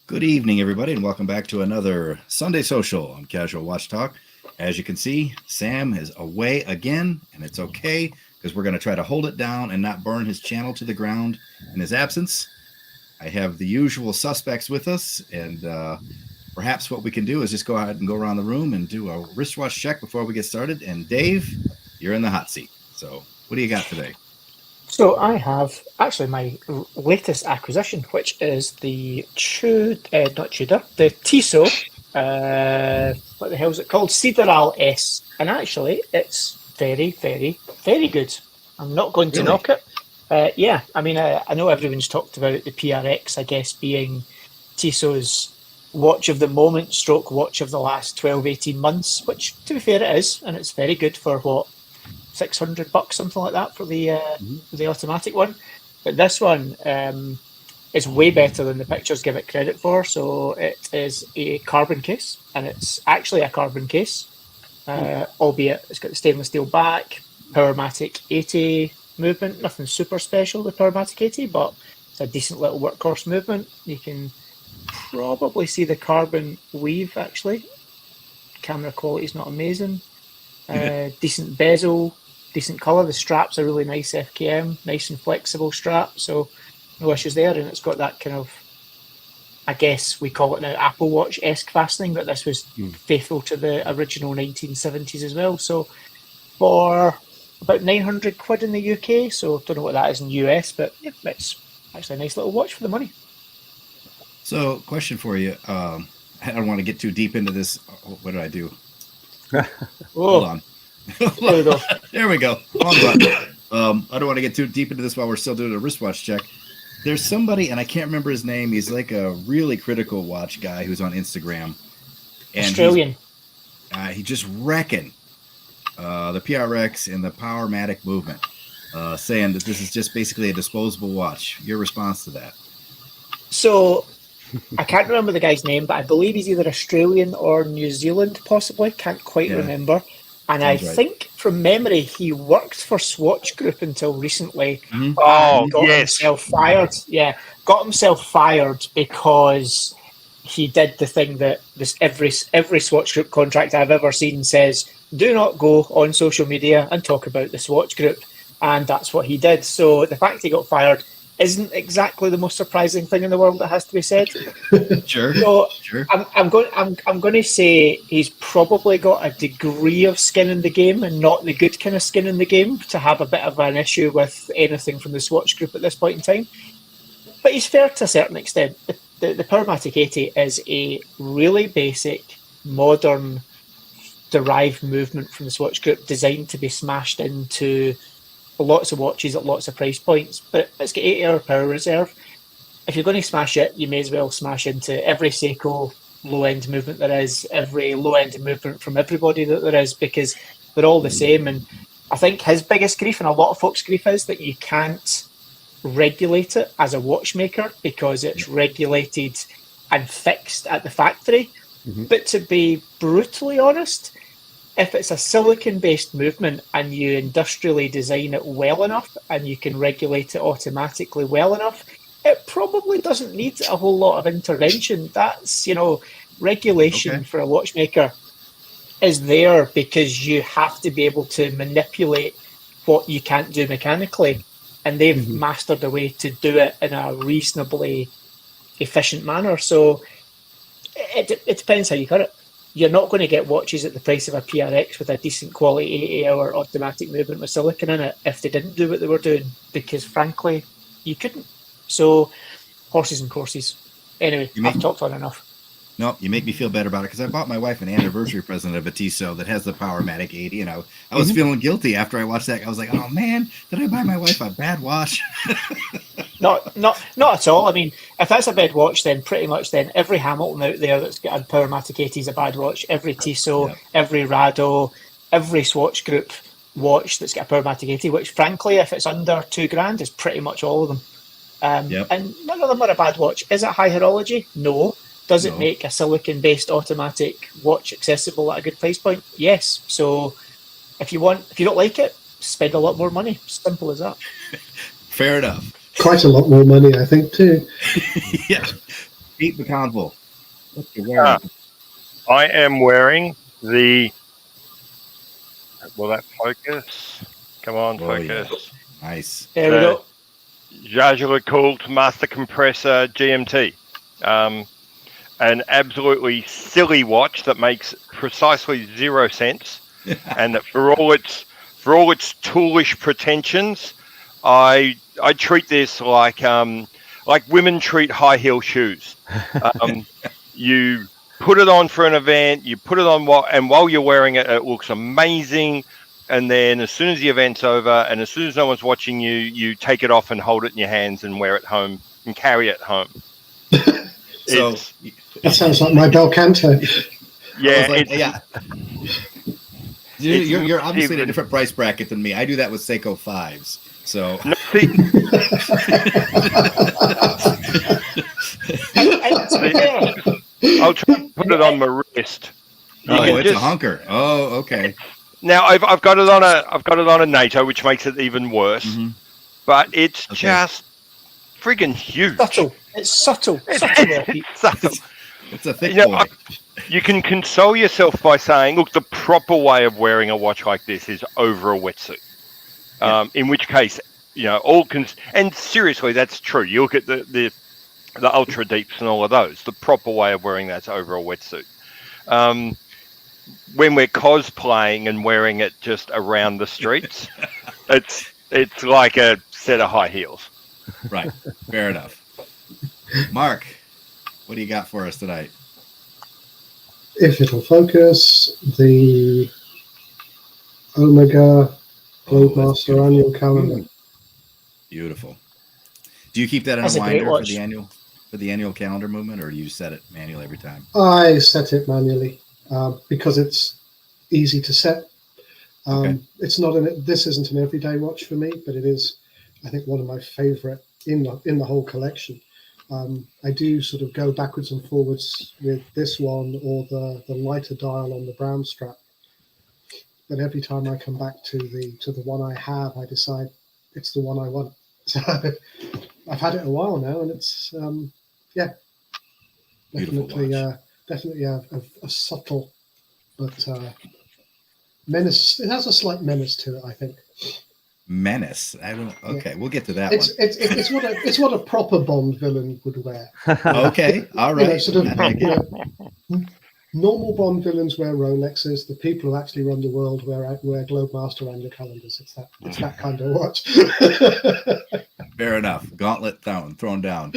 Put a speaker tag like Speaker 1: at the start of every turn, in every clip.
Speaker 1: Good evening, everybody, and welcome back to another Sunday Social on Casual Watch Talk. As you can see, Sam is away again, and it's okay because we're going to try to hold it down and not burn his channel to the ground in his absence. I have the usual suspects with us, and perhaps what we can do is just go ahead and go around the room and do a wristwatch check before we get started. And Dave, you're in the hot seat. So, what do you got today?
Speaker 2: So I have actually my latest acquisition, which is the not Tudor, the Tissot. What the hell is it called? Sideral S, and actually it's very, very, very good. I'm not going to
Speaker 1: Really?
Speaker 2: knock it. Yeah, I mean, I know everyone's talked about the PRX, I guess, being Tissot's watch of the moment, stroke watch of the last 12, 18 months, which to be fair it is, and it's very good for what, $600, something like that for the automatic one. But this one is way better than the pictures give it credit for. So it is a carbon case, and it's actually a carbon case, albeit it's got the stainless steel back, Powermatic 80 movement, nothing super special with Powermatic 80, but it's a decent little workhorse movement. You can probably see the carbon weave actually. Camera quality is not amazing. Decent bezel, decent colour. The straps are really nice FKM, nice and flexible strap, so no issues there. And it's got that kind of, I guess we call it now Apple Watch-esque fastening, but this was faithful to the original 1970s as well. So for about 900 quid in the UK, so don't know what that is in US, but yeah, it's actually a nice little watch for the money.
Speaker 1: So, question for you. I don't want to get too deep into this. What did I do? Hold on.
Speaker 2: There we go.
Speaker 1: There we go. I don't want to get too deep into this while we're still doing a wristwatch check. There's somebody, and I can't remember his name. He's like a really critical watch guy who's on Instagram. And
Speaker 2: Australian.
Speaker 1: He just wrecking the PRX and the Powermatic movement, saying that this is just basically a disposable watch. Your response to that?
Speaker 2: So I can't remember the guy's name, but I believe he's either Australian or New Zealand, possibly. Can't quite remember. And
Speaker 1: Sounds
Speaker 2: I
Speaker 1: right.
Speaker 2: think from memory, he worked for Swatch Group until recently.
Speaker 1: Mhm.
Speaker 2: And got himself fired. Yeah, got himself fired because he did the thing that every Swatch Group contract I've ever seen says, do not go on social media and talk about the Swatch Group. And that's what he did. So the fact he got fired isn't exactly the most surprising thing in the world, that has to be said.
Speaker 1: Sure.
Speaker 2: So
Speaker 1: Sure.
Speaker 2: I'm going to say he's probably got a degree of skin in the game, and not the good kind of skin in the game, to have a bit of an issue with anything from the Swatch Group at this point in time. But he's fair to a certain extent. The Powermatic 80 is a really basic, modern, derived movement from the Swatch Group, designed to be smashed into lots of watches at lots of price points, but it's got 8-hour power reserve. If you're going to smash it, you may as well smash into every Seiko low-end movement there is, every low-end movement from everybody that there is, because they're all the same. And I think his biggest grief, and a lot of folks' grief, is that you can't regulate it as a watchmaker because it's regulated and fixed at the factory. But to be brutally honest, if it's a silicon-based movement and you industrially design it well enough and you can regulate it automatically well enough, it probably doesn't need a whole lot of intervention. That's, regulation for a watchmaker is there because you have to be able to manipulate what you can't do mechanically. And they've mastered a way to do it in a reasonably efficient manner. So it depends how you cut it. You're not going to get watches at the price of a PRX with a decent quality 8-hour automatic movement with silicon in it if they didn't do what they were doing, because frankly, you couldn't. So, horses and courses. Anyway, I've talked on enough.
Speaker 1: No, you make me feel better about it, because I bought my wife an anniversary present of a Tissot that has the Powermatic 80, and I was feeling guilty after I watched that. I was like, oh man, did I buy my wife a bad watch?
Speaker 2: Not at all. I mean, if that's a bad watch, then pretty much then every Hamilton out there that's got a Powermatic 80 is a bad watch. Every Tissot, every Rado, every Swatch Group watch that's got a Powermatic 80, which frankly, if it's under $2,000, is pretty much all of them. And none of them are a bad watch. Is it high horology? No. Does it make a silicon-based automatic watch accessible at a good price point? Yes. So if you don't like it, spend a lot more money. Simple as that.
Speaker 1: Fair enough.
Speaker 3: Quite a lot more money, I think, too.
Speaker 1: Yeah. Pete McConville, what you wearing?
Speaker 3: I am wearing the. Will that focus? Come on,
Speaker 1: Oh, yeah.
Speaker 3: focus.
Speaker 1: Nice.
Speaker 2: There we go.
Speaker 3: Jaguar Cooled Master Compressor GMT. An absolutely silly watch that makes precisely 0 sense, and that for all its toolish pretensions, I treat this like women treat high heel shoes. You put it on for an event, you put it on while you're wearing it, it looks amazing. And then as soon as the event's over, and as soon as no one's watching you, you take it off and hold it in your hands and wear it home and carry it home.
Speaker 1: So
Speaker 4: that sounds like my bel canto.
Speaker 3: Yeah,
Speaker 1: like, yeah. You're obviously in a different price bracket than me. I do that with Seiko 5s. So
Speaker 3: No, see, I'll try and put it on my wrist.
Speaker 1: it's a hunker. Oh, okay.
Speaker 3: Now I've got it on a NATO, which makes it even worse.
Speaker 1: Mm-hmm.
Speaker 3: But it's just friggin' huge.
Speaker 2: Subtle. It's subtle.
Speaker 3: Subtle.
Speaker 1: It's a thick boy.
Speaker 3: You can console yourself by saying, look, the proper way of wearing a watch like this is over a wetsuit. In which case, and seriously, that's true. You look at the ultra deeps and all of those. The proper way of wearing that's over a wetsuit. When we're cosplaying and wearing it just around the streets, it's like a set of high heels.
Speaker 1: Right. Fair enough. Mark, what do you got for us tonight?
Speaker 4: If it'll focus, the Omega Globemaster annual calendar.
Speaker 1: Beautiful. Do you keep that in a winder for the annual calendar movement, or do you set it manually every time?
Speaker 4: I set it manually because it's easy to set. It's not this isn't an everyday watch for me, but it is, I think, one of my favorite in the whole collection. I do sort of go backwards and forwards with this one or the lighter dial on the brown strap. But every time I come back to the one I have, I decide it's the one I want. So I've had it a while now, and it's definitely a subtle but menace. It has a slight menace to it, I think.
Speaker 1: Menace. I don't. Okay, we'll get to that
Speaker 4: one. It's what a proper Bond villain would wear.
Speaker 1: Okay, all right.
Speaker 4: Normal Bond villains wear Rolexes. The people who actually run the world wear Globemaster annual calendars. It's that kind of watch.
Speaker 1: Fair enough. Gauntlet thrown down.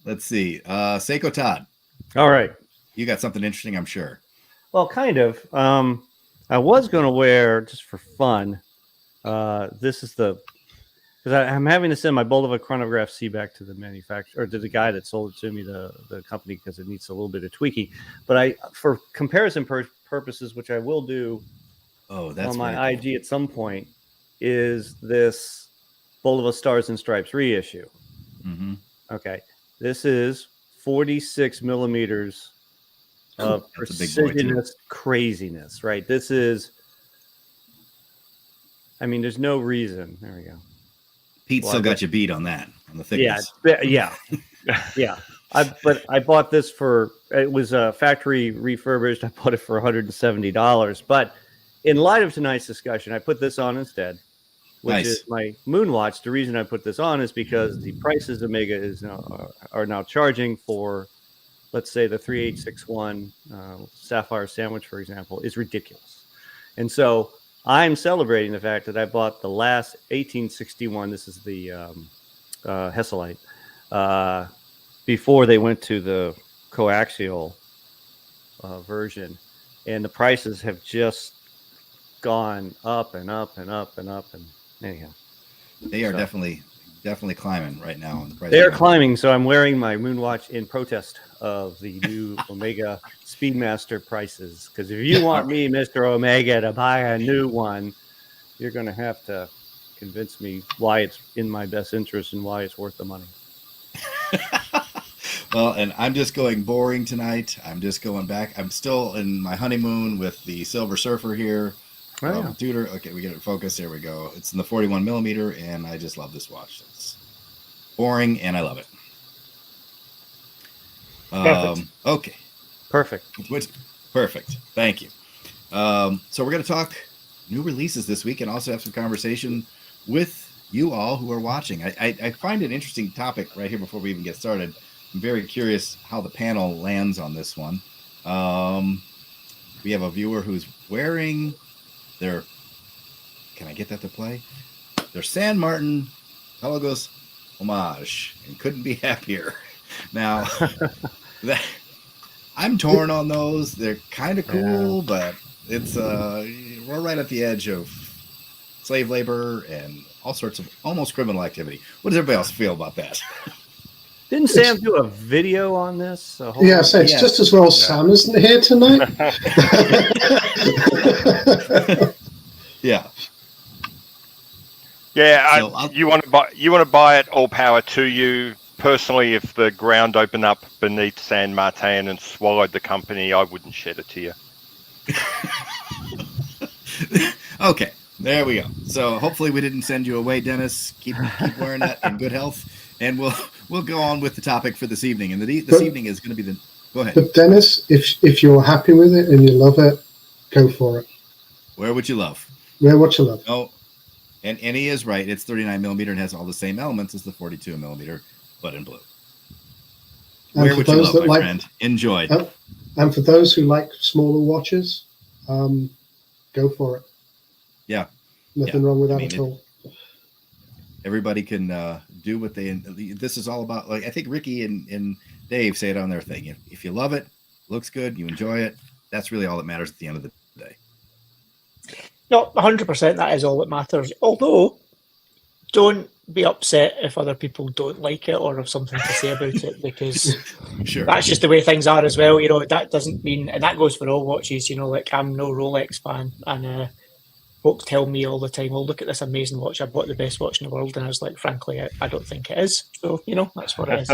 Speaker 1: Let's see. Seiko Todd.
Speaker 5: All right.
Speaker 1: You got something interesting, I'm sure.
Speaker 5: Well, kind of. I was going to wear, just for fun, this is because I'm having to send my Bulova Chronograph C back to the manufacturer, or to the guy that sold it to me, the company, because it needs a little bit of tweaking. But for comparison purposes, which I will do on my IG at some point, is this Bulova Stars and Stripes reissue.
Speaker 1: Mm-hmm.
Speaker 5: Okay. This is 46 millimeters of precisionist craziness, right? This is, there's no reason. There we go.
Speaker 1: Pete still got you beat on that, on the thickness.
Speaker 5: Yeah. But I bought this it was factory refurbished. I bought it for $170. But in light of tonight's discussion, I put this on instead, which is my moon watch. The reason I put this on is because the prices Omega are now charging for, let's say, the 3861 Sapphire Sandwich, for example, is ridiculous. And so I'm celebrating the fact that I bought the last 1861. This is the Hesalite, before they went to the coaxial version, and the prices have just gone up and up and up and up. And anyhow,
Speaker 1: they are definitely climbing right now on the price.
Speaker 5: They're climbing, so I'm wearing my moon watch in protest of the new Omega Speedmaster prices. Because if you want me, Mr. Omega, to buy a new one, you're going to have to convince me why it's in my best interest and why it's worth the money.
Speaker 1: Well, and I'm just going boring tonight. I'm just going back. I'm still in my honeymoon with the Silver Surfer here. Tudor. Okay, we get it focused. There we go. It's in the 41 millimeter, and I just love this watch. It's boring, and I love it. Okay.
Speaker 5: Perfect.
Speaker 1: Perfect. Thank you. So we're going to talk new releases this week and also have some conversation with you all who are watching. I find an interesting topic right here before we even get started. I'm very curious how the panel lands on this one. We have a viewer who's wearing their, can I get that to play? Their San Martin Pelagos Homage, and couldn't be happier. Now, I'm torn on those. They're kind of cool, but it's we're right at the edge of slave labor and all sorts of almost criminal activity. What does everybody else feel about that?
Speaker 5: Didn't Sam do a video on this?
Speaker 4: It's just as well Sam isn't here tonight.
Speaker 1: Yeah.
Speaker 3: Yeah,
Speaker 1: So
Speaker 3: you want to buy it. All power to you. Personally, if the ground opened up beneath San Martin and swallowed the company, I wouldn't shed a tear.
Speaker 1: Okay, there we go. So hopefully we didn't send you away, Dennis. Keep wearing that in good health, and we'll go on with the topic for this evening. And this evening is going to be the. Go ahead.
Speaker 4: But Dennis, if you're happy with it and you love it, go for it.
Speaker 1: Wear what you love.
Speaker 4: Wear what you love.
Speaker 1: Oh, and he is right. It's 39 millimeter and has all the same elements as the 42 millimeter, but in blue.
Speaker 4: And
Speaker 1: Wear
Speaker 4: for
Speaker 1: what you
Speaker 4: those
Speaker 1: love,
Speaker 4: that
Speaker 1: my
Speaker 4: like,
Speaker 1: friend. Enjoy.
Speaker 4: and for those who like smaller watches, go for it.
Speaker 1: Yeah.
Speaker 4: Nothing wrong with that
Speaker 1: I mean,
Speaker 4: at all.
Speaker 1: Everybody can do what they. This is all about. Like I think Ricky and Dave say it on their thing. If you love it, looks good, you enjoy it. That's really all that matters at the end of the day.
Speaker 2: No, 100%. That is all that matters. Although, don't be upset if other people don't like it or have something to say about it, because
Speaker 1: Sure.
Speaker 2: that's just the way things are as well. That doesn't mean, and that goes for all watches. Like I'm no Rolex fan, and folks tell me all the time, "Oh, look at this amazing watch! I bought the best watch in the world," and I was like, frankly, I don't think it is. So that's what it is.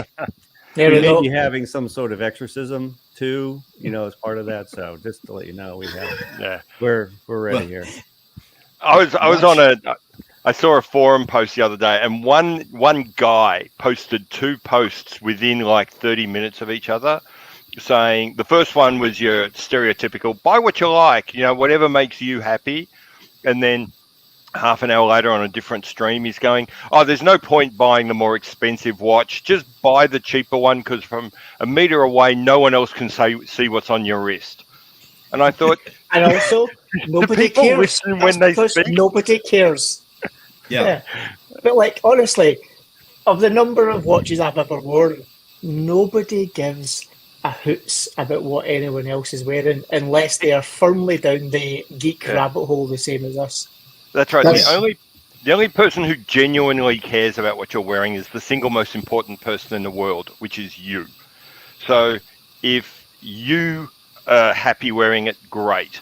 Speaker 2: There
Speaker 5: We
Speaker 2: we
Speaker 5: may
Speaker 2: go.
Speaker 5: be having some sort of exorcism too, as part of that. So just to let you know, we're ready here.
Speaker 3: I saw a forum post the other day, and one guy posted 2 posts within like 30 minutes of each other, saying the first one was your stereotypical buy what you like, whatever makes you happy, and then half an hour later on a different stream he's going, oh, there's no point buying the more expensive watch, just buy the cheaper one because from a meter away no one else can see what's on your wrist. And I thought,
Speaker 2: and also nobody
Speaker 3: people
Speaker 2: cares.
Speaker 3: listen
Speaker 2: That's
Speaker 3: when they
Speaker 2: because
Speaker 3: speak?
Speaker 2: nobody cares.
Speaker 1: Yeah.
Speaker 2: But like honestly, of the number of watches I've ever worn, nobody gives a hoots about what anyone else is wearing unless they are firmly down the geek rabbit hole the same as us.
Speaker 3: That's right. The only person who genuinely cares about what you're wearing is the single most important person in the world, which is you. So if you are happy wearing it, great.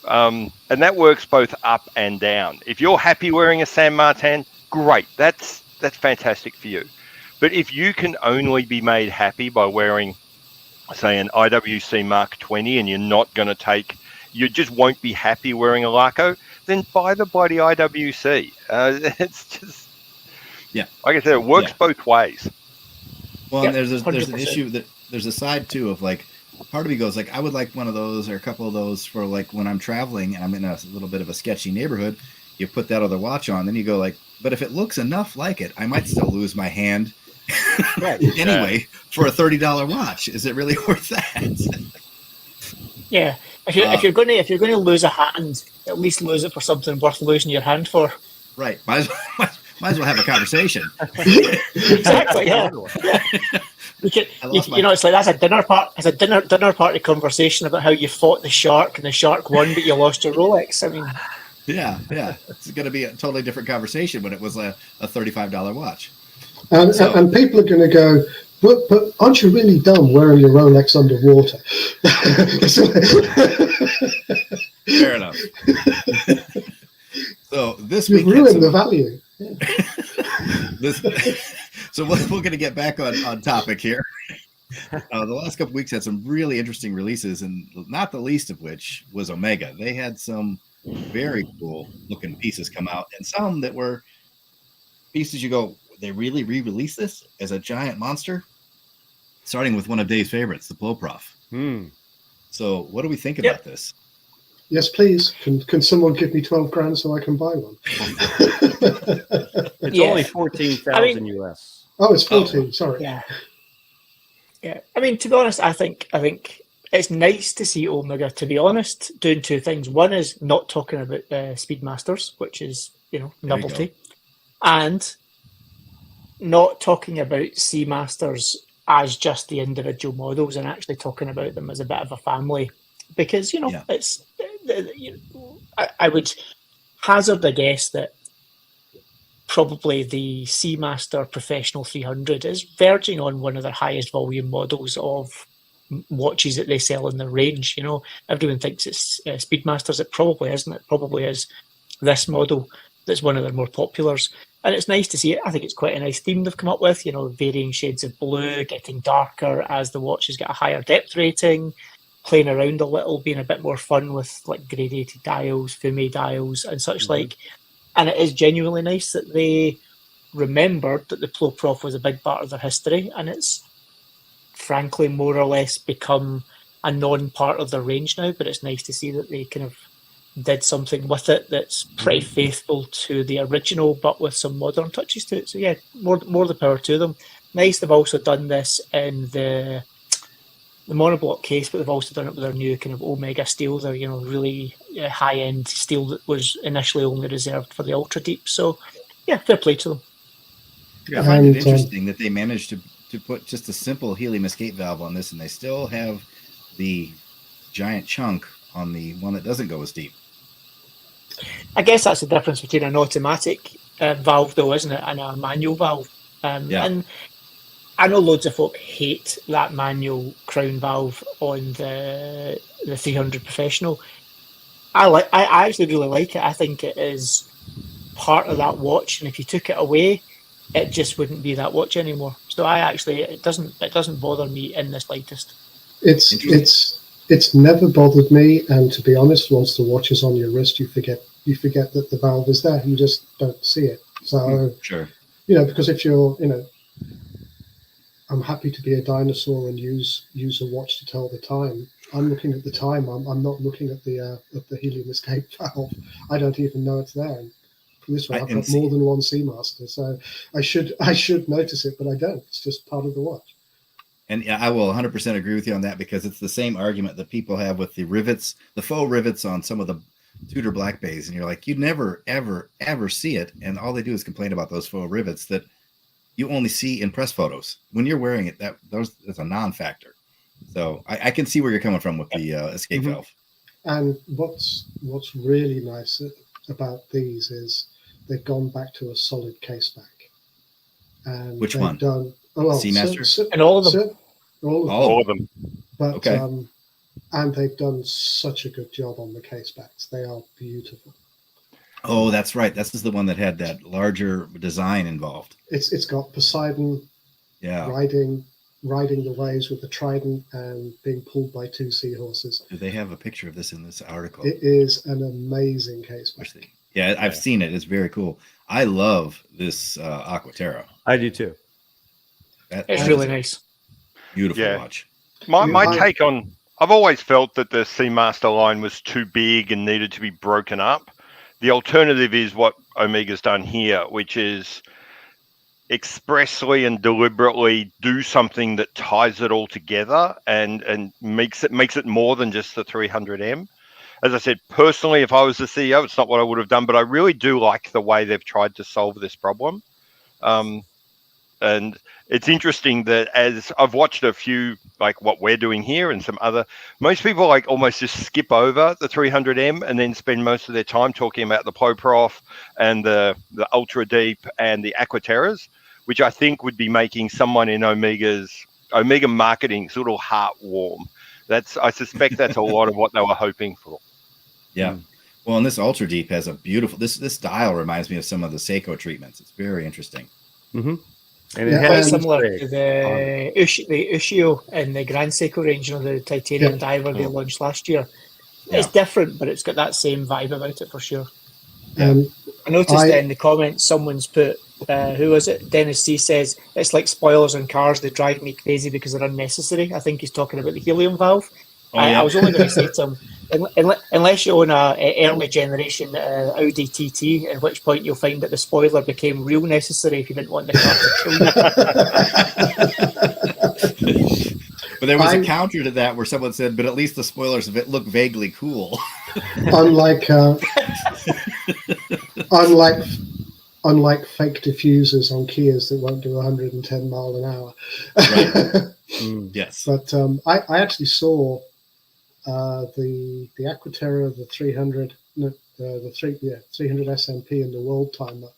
Speaker 3: And that works both up and down. If you're happy wearing a San Martin, great. That's fantastic for you. But if you can only be made happy by wearing, say, an IWC Mark 20 and you just won't be happy wearing a Laco, then buy the bloody IWC. It's just, like I said, it works both ways.
Speaker 1: Well, and there's an
Speaker 2: 100%.
Speaker 1: issue that there's a side too of like, part of me goes like, I would like one of those or a couple of those for like when I'm traveling and I'm in a little bit of a sketchy neighborhood. You put that other watch on, then you go like, but if it looks enough like it, I might still lose my hand.
Speaker 5: Right.
Speaker 1: Anyway, for a $30 watch, is it really worth that?
Speaker 2: Yeah. If you're going to lose a hand, at least lose it for something worth losing your hand for.
Speaker 1: Right. Might as well have a conversation.
Speaker 2: Exactly. Yeah. It's like that's a dinner party conversation about how you fought the shark and the shark won, but you lost your Rolex. I mean,
Speaker 1: yeah. It's going to be a totally different conversation when it was a $35 watch.
Speaker 4: And people are going to go, but aren't you really dumb wearing your Rolex underwater?
Speaker 1: Fair enough. So this
Speaker 4: You've
Speaker 1: week
Speaker 4: ruined the value.
Speaker 1: So we're going to get back on topic here. The last couple weeks had some really interesting releases, and not the least of which was Omega. They had some very cool looking pieces come out, and some that were pieces you go, they really re-released this as a giant monster? starting with one of Dave's favorites, the Blow Prof. So what do we think about this?
Speaker 4: Yes, please. Can someone give me 12 grand so I can buy one?
Speaker 5: It's only 14,000 US.
Speaker 4: Oh, it's 14. Sorry.
Speaker 2: Yeah. I mean, to be honest, I think it's nice to see Omega, to be honest, doing two things. One is not talking about the Speedmasters, which is, novelty, and not talking about Seamasters as just the individual models and actually talking about them as a bit of a family. Because, it's, I would hazard a guess that probably the Seamaster Professional 300 is verging on one of their highest volume models of watches that they sell in their range. Everyone thinks it's Speedmasters. It probably isn't. It probably is this model that's one of their more populars. And it's nice to see it. I think it's quite a nice theme they've come up with, varying shades of blue, getting darker as the watches get a higher depth rating, playing around a little, being a bit more fun with like gradated dials, fume dials and such like. And it is genuinely nice that they remembered that the Pro Prof was a big part of their history, and it's frankly more or less become a non-part of their range now, but it's nice to see that they kind of did something with it that's pretty faithful to the original, but with some modern touches to it. So yeah, more the power to them. Nice they've also done this in the monoblock case, but they've also done it with their new kind of Omega steel, their really high-end steel that was initially only reserved for the Ultra Deep. So yeah, fair play to them.
Speaker 1: I find it interesting that they managed to put just a simple helium escape valve on this, and they still have the giant chunk on the one that doesn't go as deep.
Speaker 2: I guess that's the difference between an automatic valve, though, isn't it, and a manual valve. And I know loads of folk hate that manual crown valve on the 300 Professional. I actually really like it. I think it is part of that watch, and if you took it away, it just wouldn't be that watch anymore. So it doesn't bother me in the slightest.
Speaker 4: It's never bothered me, and to be honest, once the watch is on your wrist, you forget that the valve is there. You just don't see it. So
Speaker 1: sure,
Speaker 4: because if you're I'm happy to be a dinosaur and use a watch to tell the time. I'm looking at the time. I'm not looking at the helium escape valve. I don't even know it's there. And from this one, I've got more than one Seamaster, so I should notice it, but I don't. It's just part of the watch.
Speaker 1: And I will 100% agree with you on that, because it's the same argument that people have with the rivets, the faux rivets on some of the Tudor Black Bays, and you're like, you'd never, ever, ever see it, and all they do is complain about those faux rivets that you only see in press photos. When you're wearing it, that's a non-factor. So I can see where you're coming from with the escape valve.
Speaker 4: And what's really nice about these is they've gone back to a solid case back. And
Speaker 1: which one? Seamaster?
Speaker 2: And all of them.
Speaker 3: All of them.
Speaker 4: But
Speaker 1: okay.
Speaker 4: And they've done such a good job on the case backs. They are beautiful.
Speaker 1: Oh, that's right. This is the one that had that larger design involved.
Speaker 4: It's got Poseidon riding the waves with the trident and being pulled by two seahorses.
Speaker 1: Do they have a picture of this in this article?
Speaker 4: It is an amazing case back.
Speaker 1: Yeah, I've seen it. It's very cool. I love this Aquaterra.
Speaker 5: I do too.
Speaker 2: It's really nice.
Speaker 1: Beautiful watch.
Speaker 3: My take on, I've always felt that the Seamaster line was too big and needed to be broken up. The alternative is what Omega's done here, which is expressly and deliberately do something that ties it all together and makes it more than just the 300M. As I said, personally, if I was the CEO, it's not what I would have done, but I really do like the way they've tried to solve this problem. And it's interesting that as I've watched a few, like what we're doing here and some other, most people like almost just skip over the 300M and then spend most of their time talking about the Pro Prof and the Ultra Deep and the Aquaterras, which I think would be making someone in Omega marketing's little heart warm. I suspect that's a lot of what they were hoping for.
Speaker 1: Yeah. Well, and this Ultra Deep has a beautiful, this dial reminds me of some of the Seiko treatments. It's very interesting.
Speaker 5: Mm-hmm.
Speaker 2: And quite similar to the Ushio in the Grand Seiko range, the titanium diver they launched last year. It's different, but it's got that same vibe about it for sure. I noticed that in the comments someone's put who was it? Dennis C says it's like spoilers on cars. They drive me crazy because they're unnecessary. I think he's talking about the helium valve.
Speaker 1: Oh, yeah.
Speaker 2: I was only going to say to him, unless you own a early generation Audi TT, at which point you'll find that the spoiler became real necessary if you didn't want the car to kill you.
Speaker 1: But there was a counter to that where someone said, "But at least the spoilers of it look vaguely cool."
Speaker 4: Unlike fake diffusers on Kias that won't do 110 mile an hour.
Speaker 1: Right. Yes.
Speaker 4: But I actually saw the Aquaterra, the 300, the 300 SMP and the World Timer.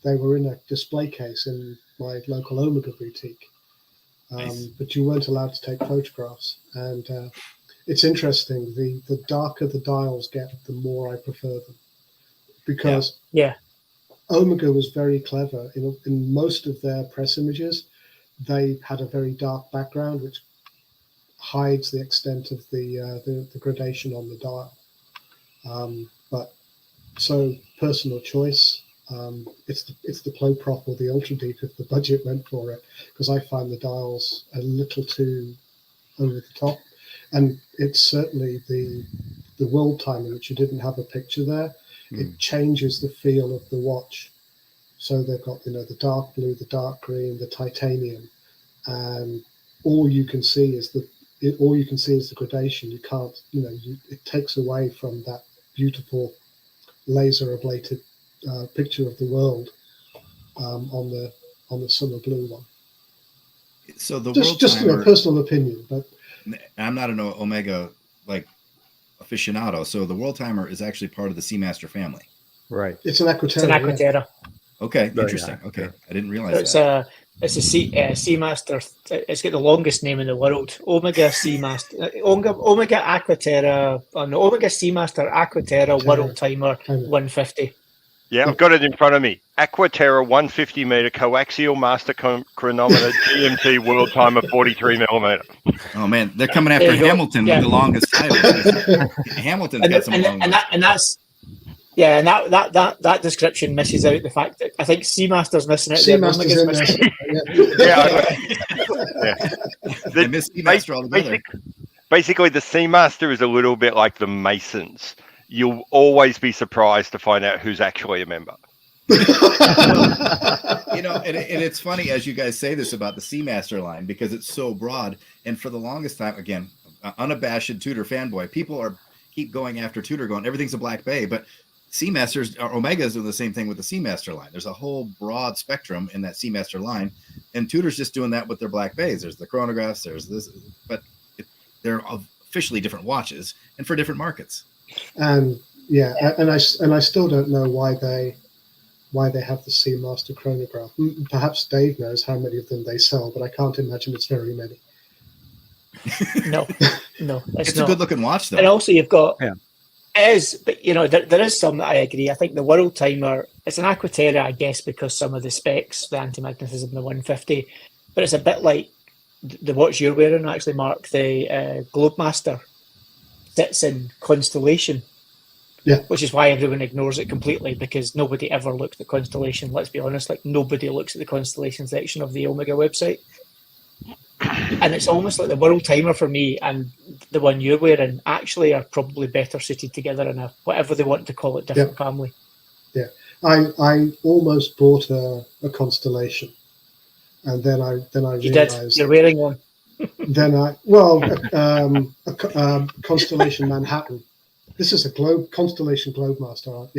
Speaker 4: They were in a display case in my local Omega boutique.
Speaker 1: Nice.
Speaker 4: But you weren't allowed to take photographs. And it's interesting. The darker the dials get, the more I prefer them. Because Omega was very clever. In most of their press images, they had a very dark background, which hides the extent of the gradation on the dial. But so personal choice. It's the Plo Prop or the Ultra Deep if the budget went for it, because I find the dials a little too over the top. And it's certainly the World Timer, which you didn't have a picture there. It changes the feel of the watch. So they've got the dark blue, the dark green, the titanium, and all you can see is the gradation. You can't, it takes away from that beautiful laser ablated picture of the world on the summer blue one.
Speaker 1: So the
Speaker 4: just
Speaker 1: World Timer,
Speaker 4: a personal opinion, but
Speaker 1: I'm not an Omega aficionado. So the World Timer is actually part of the Seamaster family.
Speaker 5: Right.
Speaker 4: It's an Aquaterra.
Speaker 2: It's an Aquaterra.
Speaker 1: Okay, interesting. Okay, I didn't realize
Speaker 2: It's
Speaker 1: that.
Speaker 2: It's a Seamaster. It's got the longest name in the world. Omega Seamaster. Omega Aquaterra. On the Omega Seamaster Aquaterra World Timer 150.
Speaker 3: Yeah, I've got it in front of me. Aquaterra 150 meter coaxial master chronometer GMT World Timer 43 millimeter.
Speaker 1: Oh man, they're coming after Hamilton with the longest title. Hamilton's got some long ones.
Speaker 2: And that description misses out the fact that I think Seamaster's missing out.
Speaker 4: Seamaster's in there.
Speaker 1: They miss Seamaster altogether.
Speaker 3: Basically, the Seamaster is a little bit like the Masons. You'll always be surprised to find out who's actually a member.
Speaker 1: And it's funny as you guys say this about the Seamaster line because it's so broad. And for the longest time, again, unabashed Tudor fanboy, people keep going after Tudor, going everything's a Black Bay, but Seamasters or Omegas do the same thing with the Seamaster line. There's a whole broad spectrum in that Seamaster line, and Tudor's just doing that with their Black Bays. There's the chronographs, there's this, but they're officially different watches and for different markets. And
Speaker 4: I still don't know why they have the Seamaster chronograph. Perhaps Dave knows how many of them they sell, but I can't imagine it's very many.
Speaker 2: No,
Speaker 1: it's a good looking watch though.
Speaker 2: And also you've got there is some that I agree. I think the World Timer, it's an Aquaterra, I guess, because some of the specs, the anti-magnetism, the 150, but it's a bit like the watch you're wearing, actually, Mark, the Globemaster sits in Constellation.
Speaker 4: Yeah.
Speaker 2: Which is why everyone ignores it completely, because nobody ever looked at Constellation. Let's be honest, nobody looks at the Constellation section of the Omega website. And it's almost like the World Timer for me and the one you're wearing actually are probably better suited together in a whatever they want to call it, different family.
Speaker 4: Yeah, I almost bought a Constellation, and then I realized
Speaker 2: you're wearing one.
Speaker 4: Then Constellation Manhattan. This is a Constellation Globemaster,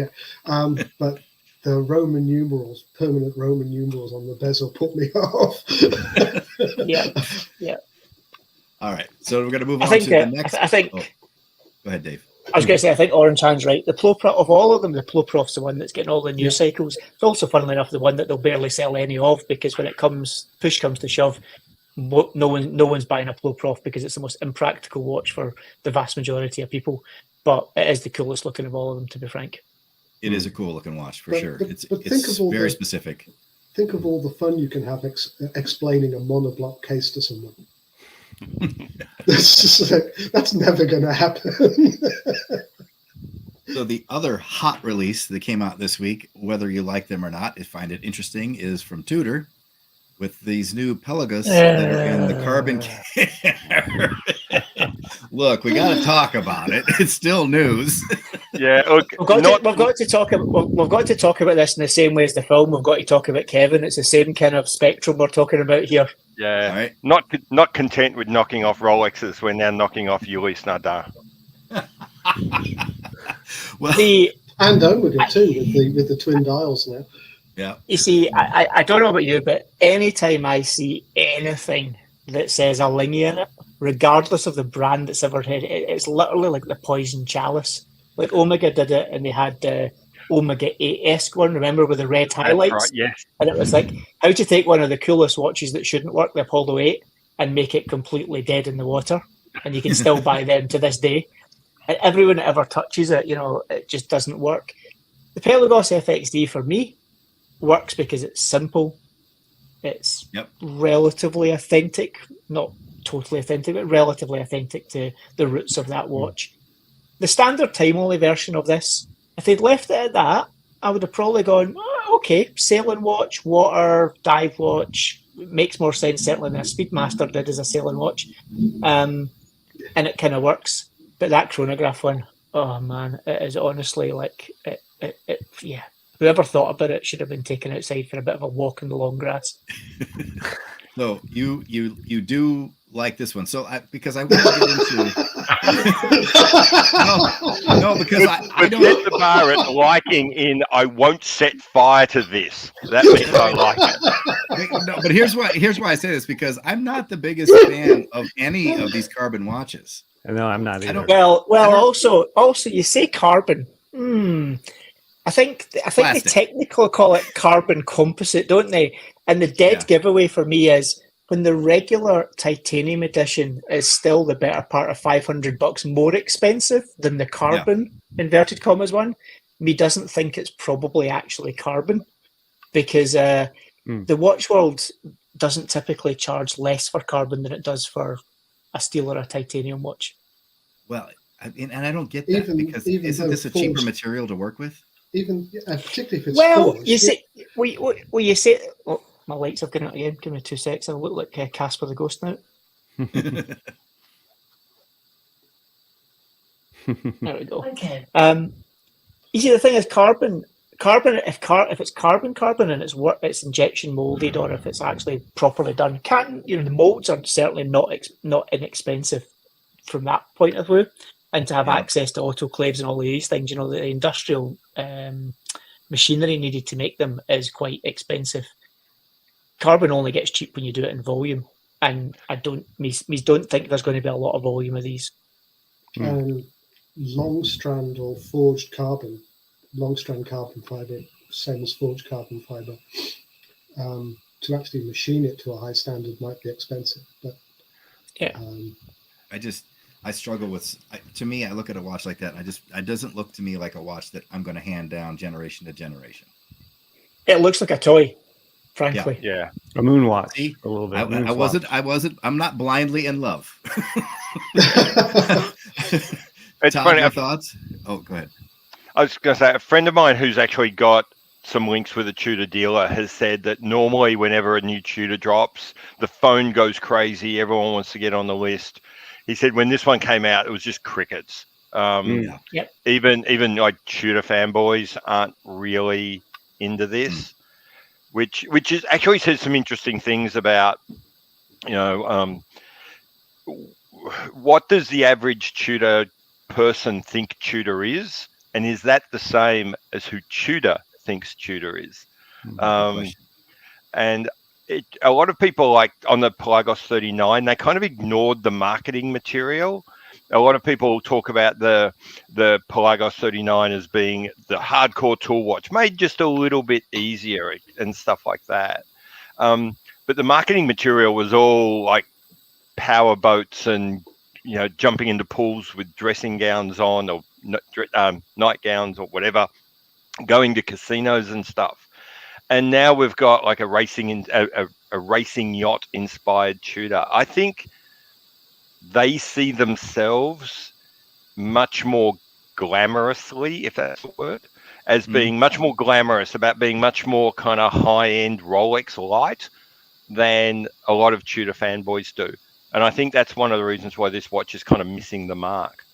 Speaker 4: but the Roman numerals, permanent Roman numerals on the bezel put me off.
Speaker 2: Yeah.
Speaker 1: All right, so we're going to move on to the next.
Speaker 2: I think.
Speaker 1: Go ahead, Dave.
Speaker 2: I was going to say, I think Orange Hand's right. The Plo Prof, of all of them, the Plo Prof's the one that's getting all the news cycles. It's also, funnily enough, the one that they'll barely sell any of, because when push comes to shove, no one's buying a Plo Prof because it's the most impractical watch for the vast majority of people. But it is the coolest looking of all of them, to be frank.
Speaker 1: It is a cool looking watch for sure. It's
Speaker 4: think
Speaker 1: very specific.
Speaker 4: Think of all the fun you can have explaining a monoblock case to someone. That's never going to happen.
Speaker 1: So the other hot release that came out this week, whether you like them or not, if find it interesting, is from Tudor with these new Pelagos that are in the carbon. Look, we got to talk about it. It's still news.
Speaker 3: Yeah, look,
Speaker 2: We've got to talk about this in the same way as the film. We've got to talk about Kevin. It's the same kind of spectrum we're talking about here.
Speaker 3: yeah.
Speaker 1: All right.
Speaker 3: Not content with knocking off Rolexes, we're now knocking off Ulysse Nardin.
Speaker 1: Well,
Speaker 4: And Omega too, with the twin dials now.
Speaker 1: yeah.
Speaker 2: You see, I don't know about you, but anytime I see anything that says Alingi in it, regardless of the brand that's ever had it, it's literally like the poison chalice. Like Omega did it, and they had the Omega 8-esque one, remember, with the red highlights?
Speaker 3: That's right, yes.
Speaker 2: And it was like, how do you take one of the coolest watches that shouldn't work, the Apollo 8, and make it completely dead in the water? And you can still buy them to this day. And everyone that ever touches it, it just doesn't work. The Pelagos FXD for me works because it's simple. It's relatively authentic, not totally authentic, but relatively authentic to the roots of that watch. The standard time-only version of this, if they'd left it at that, I would have probably gone, okay, sailing watch, water, dive watch. It makes more sense, certainly, than a Speedmaster did as a sailing watch. And it kind of works. But that chronograph one, oh man, it is honestly like, yeah. Whoever thought about it should have been taken outside for a bit of a walk in the long grass.
Speaker 1: So you do like this one. So because I want to get into no, because I don't
Speaker 3: set the bar at liking in I won't set fire to this. That means I like it.
Speaker 1: No, but here's why I say this, because I'm not the biggest fan of any of these carbon watches.
Speaker 5: No, I'm not either.
Speaker 2: Well, also you say carbon. I think they technically call it carbon composite, don't they? And the dead giveaway for me is when the regular titanium edition is still the better part of $500 more expensive than the carbon inverted commas one. Me doesn't think it's probably actually carbon, because the watch world doesn't typically charge less for carbon than it does for a steel or a titanium watch.
Speaker 1: Well, and I don't get that, because isn't this a cheaper material to work with?
Speaker 4: Even particularly if it's
Speaker 2: forged. You say, you say, oh, my lights have gone out again. Give me 2 seconds. I look like Casper the Ghost now. There we go. Okay. You see, the thing is, carbon. If it's carbon, and it's injection molded, or if it's actually properly done, the molds are certainly not inexpensive from that point of view. And to have access to autoclaves and all of these things, the industrial machinery needed to make them is quite expensive. Carbon only gets cheap when you do it in volume, and I don't think there's going to be a lot of volume of these.
Speaker 4: Long strand or forged carbon, long strand carbon fiber, same as forged carbon fiber. To actually machine it to a high standard might be expensive, but
Speaker 1: I struggle with. To me, I look at a watch like that, and it doesn't look to me like a watch that I'm going to hand down generation to generation.
Speaker 2: It looks like a toy, frankly.
Speaker 3: Yeah.
Speaker 5: A moon watch.
Speaker 1: See,
Speaker 5: a little bit.
Speaker 1: I wasn't. I'm not blindly in love.
Speaker 3: It's
Speaker 1: Todd,
Speaker 3: funny.
Speaker 1: your thoughts? Oh, go ahead.
Speaker 3: I was going to say, a friend of mine who's actually got some links with a Tudor dealer has said that normally whenever a new Tudor drops, the phone goes crazy. Everyone wants to get on the list. He said when this one came out, it was just crickets. Even like Tudor fanboys aren't really into this, which is actually says some interesting things about, what does the average Tudor person think Tudor is, and is that the same as who Tudor thinks Tudor is? And a lot of people, like on the Pelagos 39, they kind of ignored the marketing material. A lot of people talk about the Pelagos 39 as being the hardcore tool watch, made just a little bit easier and stuff like that. But the marketing material was all like power boats and, jumping into pools with dressing gowns on, or nightgowns or whatever, going to casinos and stuff. And now we've got like a racing yacht inspired Tudor. I think they see themselves much more glamorously, if that's a word, as being much more glamorous, about being much more kind of high-end Rolex light than a lot of Tudor fanboys do. And I think that's one of the reasons why this watch is kind of missing the mark.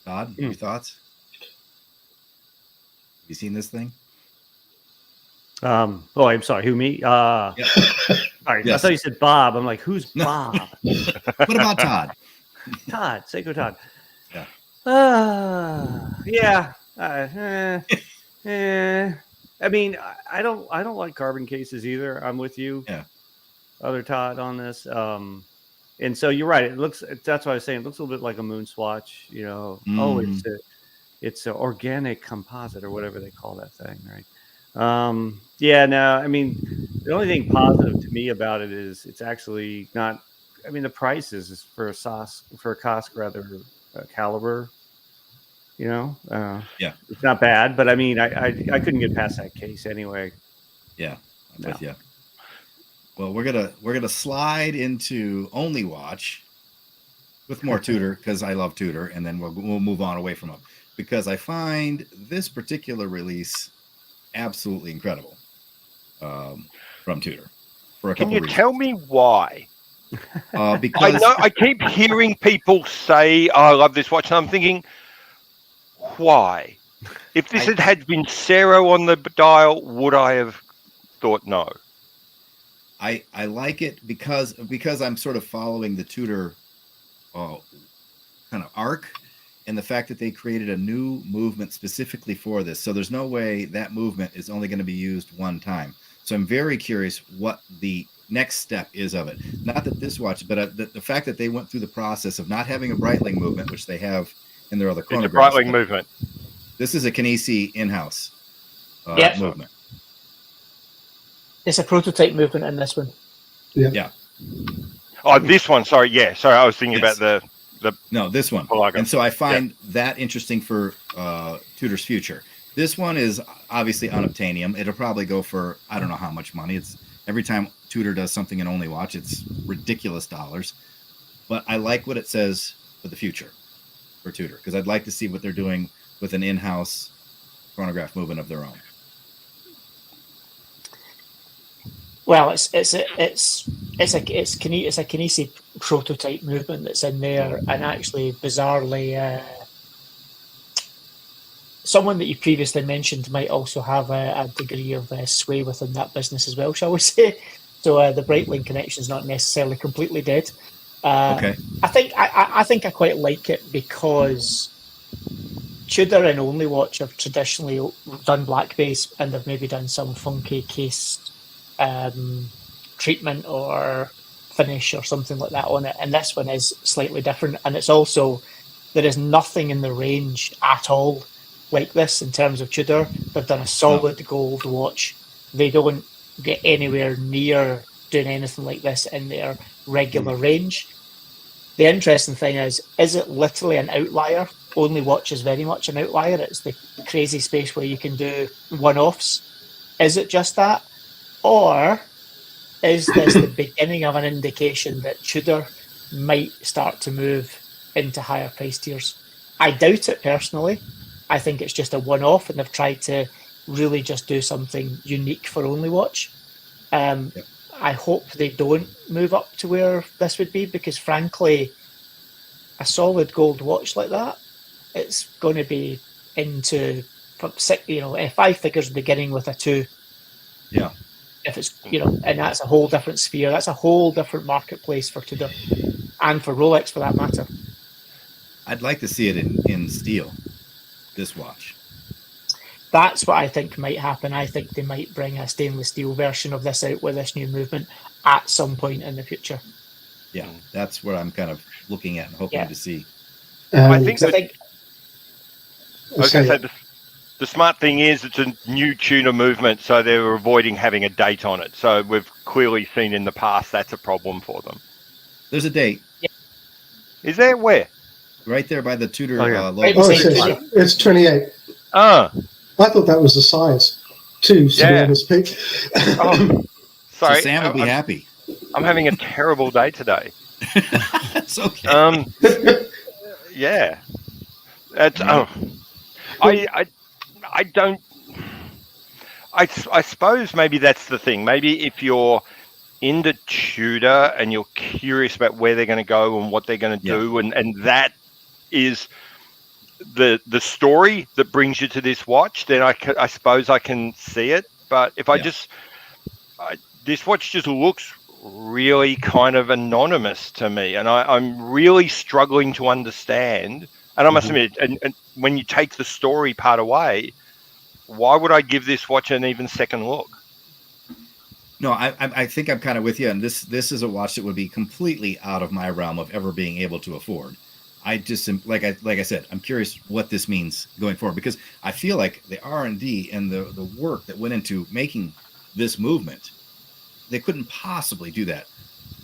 Speaker 1: Todd, your thoughts? Have you seen this thing?
Speaker 5: Oh, I'm sorry. Who, me? All right.
Speaker 1: Yes.
Speaker 5: I thought you said Bob. I'm like, who's Bob?
Speaker 1: What about Todd?
Speaker 5: Todd. Seiko Todd.
Speaker 1: Yeah.
Speaker 5: I mean, I don't like carbon cases either. I'm with you.
Speaker 1: Yeah.
Speaker 5: Other Todd on this. And so you're right. That's what I was saying. It looks a little bit like a moon swatch, you know. It's an organic composite or whatever they call that thing, right? No, I mean, the only thing positive to me about it is it's actually not, I mean, the price is for a Kosk rather caliber, you know, it's not bad, but I mean, I couldn't get past that case anyway.
Speaker 1: Yeah. I'm with you. Well, we're gonna slide into Only Watch with more Tudor because I love Tudor, and then we'll move on away from them because I find this particular release absolutely incredible from Tudor. For a couple
Speaker 3: Can you
Speaker 1: reasons.
Speaker 3: tell me why?
Speaker 1: Because
Speaker 3: I know I keep hearing people say, "Oh, I love this watch," and I'm thinking, why? If this had been Cero on the dial, would I have thought no?
Speaker 1: I like it because I'm sort of following the Tudor kind of arc, and the fact that they created a new movement specifically for this. So there's no way that movement is only going to be used one time. So I'm very curious what the next step is of it. Not that this watch, but the fact that they went through the process of not having a Breitling movement, which they have in their other chronographs.
Speaker 3: It's a Breitling movement.
Speaker 1: This is a Kinesi in-house movement.
Speaker 2: It's a prototype movement in this one.
Speaker 1: Yeah.
Speaker 3: Oh, this one. Sorry. Yeah. Sorry. I was thinking about the.
Speaker 1: No, this one.
Speaker 3: Pelagos.
Speaker 1: And so I find that interesting for Tudor's future. This one is obviously unobtainium. It'll probably go for, I don't know how much money. It's every time Tudor does something in Only Watch, it's ridiculous dollars. But I like what it says for the future for Tudor, because I'd like to see what they're doing with an in-house chronograph movement of their own.
Speaker 2: Well, it's a Kinesi prototype movement that's in there, and actually, bizarrely, someone that you previously mentioned might also have a degree of sway within that business as well, shall we say? So the Breitling connection is not necessarily completely dead.
Speaker 1: Okay.
Speaker 2: I think I quite like it because Tudor and Only Watch have traditionally done black base, and they've maybe done some funky case treatment or finish or something like that on it, and this one is slightly different, and it's also, there is nothing in the range at all like this in terms of Tudor. They've done a solid gold watch. They don't get anywhere near doing anything like this in their regular range. The interesting thing is it literally an outlier? Only Watch is very much an outlier. It's the crazy space where you can do one-offs. Is it just that? Or is this the beginning of an indication that Tudor might start to move into higher price tiers? I doubt it personally. I think it's just a one-off, and they've tried to really just do something unique for Only Watch. I hope they don't move up to where this would be, because frankly, a solid gold watch like that, it's going to be into, 5 figures beginning with a 2.
Speaker 1: Yeah.
Speaker 2: If it's, and that's a whole different sphere. That's a whole different marketplace for Tudor, and for Rolex for that matter.
Speaker 1: I'd like to see it in steel, this watch.
Speaker 2: That's what I think might happen. I think they might bring a stainless steel version of this out with this new movement at some point in the future.
Speaker 1: Yeah, that's what I'm kind of looking at and hoping to see.
Speaker 3: I think the smart thing is it's a new tuner movement, so they're avoiding having a date on it. So we've clearly seen in the past that's a problem for them.
Speaker 1: There's a date.
Speaker 2: Yeah.
Speaker 3: Is there? Where?
Speaker 1: Right there by the Tudor logo.
Speaker 4: It's 28.
Speaker 3: Ah.
Speaker 4: I thought that was the size, too, so to speak.
Speaker 3: Oh, sorry.
Speaker 1: So Sam will be happy.
Speaker 3: I'm having a terrible day today.
Speaker 1: That's okay.
Speaker 3: Yeah. That's
Speaker 1: Right.
Speaker 3: I don't. I suppose maybe that's the thing. Maybe if you're into Tudor and you're curious about where they're going to go and what they're going to
Speaker 1: Yeah.
Speaker 3: do, and that is the story that brings you to this watch, then I suppose I can see it. But if this watch just looks really kind of anonymous to me, and I'm really struggling to understand. And I must admit, and when you take the story part away, why would I give this watch an even second look?
Speaker 1: No, I think I'm kind of with you, and this is a watch that would be completely out of my realm of ever being able to afford. I just like I said, I'm curious what this means going forward, because I feel like the R&D and the work that went into making this movement, they couldn't possibly do that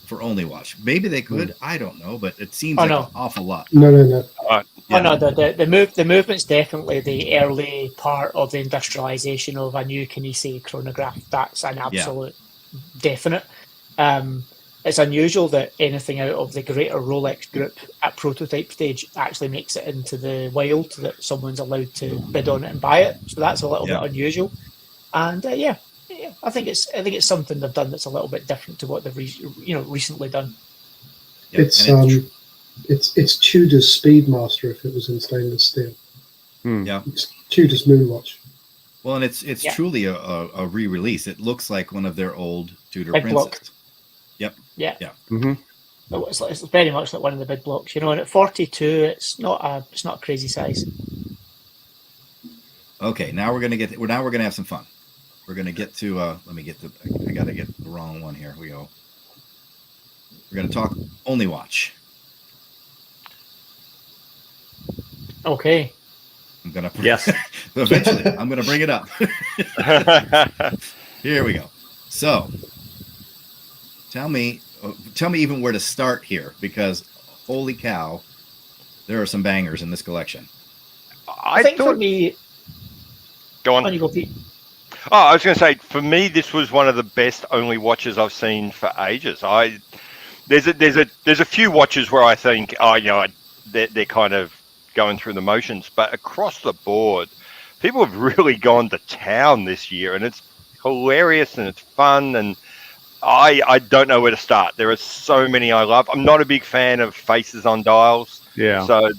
Speaker 1: for only watch. Maybe they could, I don't know, but it seems an awful lot.
Speaker 4: No.
Speaker 1: Yeah.
Speaker 2: Oh no, the movement's definitely the early part of the industrialization of a new Kinesi chronograph. That's an absolute definite. It's unusual that anything out of the greater Rolex group at prototype stage actually makes it into the wild, that someone's allowed to bid on it and buy it. So that's a little bit unusual. And I think it's something they've done that's a little bit different to what they've recently done.
Speaker 1: Yeah.
Speaker 4: It's Tudor's Speedmaster if it was in stainless steel.
Speaker 1: Yeah,
Speaker 4: it's Tudor's Moonwatch.
Speaker 1: Well, and it's truly a re-release. It looks like one of their old Tudor
Speaker 2: Big
Speaker 1: Princess.
Speaker 2: block.
Speaker 1: Yep.
Speaker 2: Yeah.
Speaker 5: Mm-hmm.
Speaker 2: It's very much like one of the big blocks, and at 42, it's not a crazy size.
Speaker 1: Okay, now we're gonna have some fun. We're gonna get to I gotta get the wrong one here. We go. We're gonna talk only watch.
Speaker 2: Okay.
Speaker 1: I'm gonna
Speaker 5: Yes.
Speaker 1: Eventually, I'm gonna bring it up. Here we go. So, tell me even where to start here, because holy cow, there are some bangers in this collection.
Speaker 2: I think for me,
Speaker 3: go on.
Speaker 2: You go, Pete.
Speaker 3: Oh, I was going to say, for me, this was one of the best only watches I've seen for ages. There's a few watches where I think, they're kind of going through the motions, but across the board, people have really gone to town this year, and it's hilarious and it's fun, and I don't know where to start. There are so many I love. I'm not a big fan of faces on dials.
Speaker 5: Yeah.
Speaker 3: So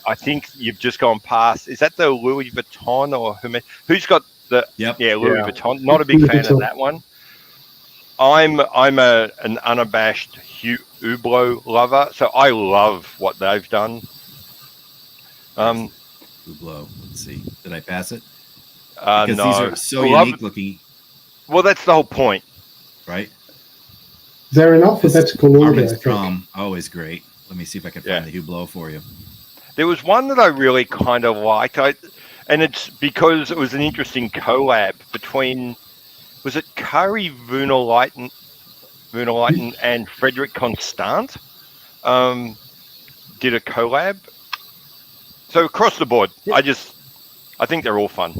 Speaker 3: I think you've just gone past. Is that the Louis Vuitton or who's got the?
Speaker 1: Yep.
Speaker 3: Yeah, Louis Vuitton. Not a big fan of that one. I'm an unabashed Hublot lover, so I love what they've done.
Speaker 1: Hublot. Let's see. Did I pass it?
Speaker 3: No.
Speaker 1: These are so unique looking.
Speaker 3: Well, that's the whole point.
Speaker 1: Right?
Speaker 4: They're in alphabetical order, I think.
Speaker 1: Armstrong, always great. Let me see if I can find the Hublot for you.
Speaker 3: There was one that I really kind of liked, and it's because it was an interesting collab between, was it Kari Voonalainen and Frederic Constant did a collab. So across the board, I think they're all fun.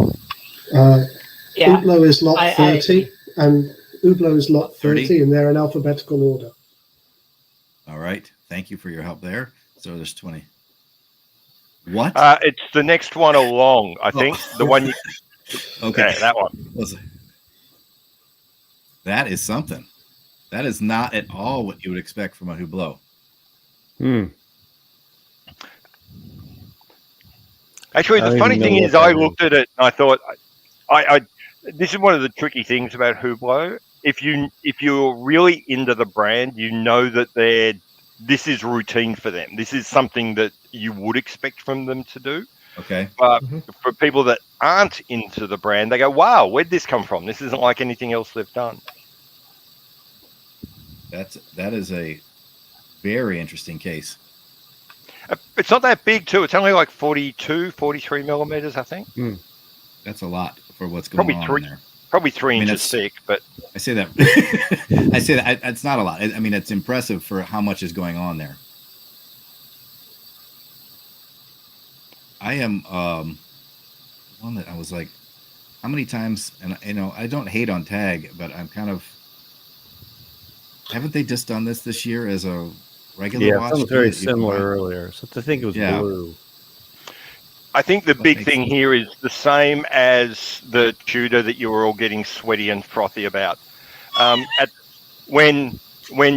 Speaker 4: Hublot is lot 30, and Hublot is lot 30, and they're in alphabetical order.
Speaker 1: All right. Thank you for your help there. So there's 20. What?
Speaker 3: It's the next one along, I think. The one you...
Speaker 1: Okay.
Speaker 3: Yeah, that one.
Speaker 1: That is something. That is not at all what you would expect from a Hublot.
Speaker 3: Actually, the funny thing is, I looked at it and I thought, this is one of the tricky things about Hublot. If you're really into the brand, you know that this is routine for them. This is something that you would expect from them to do.
Speaker 1: Okay.
Speaker 3: But for people that aren't into the brand, they go, "Wow, where'd this come from? This isn't like anything else they've done."
Speaker 1: That is a very interesting case.
Speaker 3: It's not that big too. It's only like 42, 43 millimeters, I think.
Speaker 1: That's a lot for what's going on there.
Speaker 3: Probably 3 inches thick, but
Speaker 1: I say that. I say that it's not a lot. I mean, it's impressive for how much is going on there. I am one that I was like, how many times? And I don't hate on Tag, but I'm kind of. Haven't they just done this year as a regular
Speaker 5: Yeah,
Speaker 1: watch.
Speaker 5: something
Speaker 1: too,
Speaker 5: very
Speaker 1: that you can
Speaker 5: similar
Speaker 1: buy?
Speaker 5: earlier. So I think it was
Speaker 1: Yeah.
Speaker 5: blue.
Speaker 3: I think the big
Speaker 1: Okay.
Speaker 3: thing here is the same as the Tudor that you were all getting sweaty and frothy about. When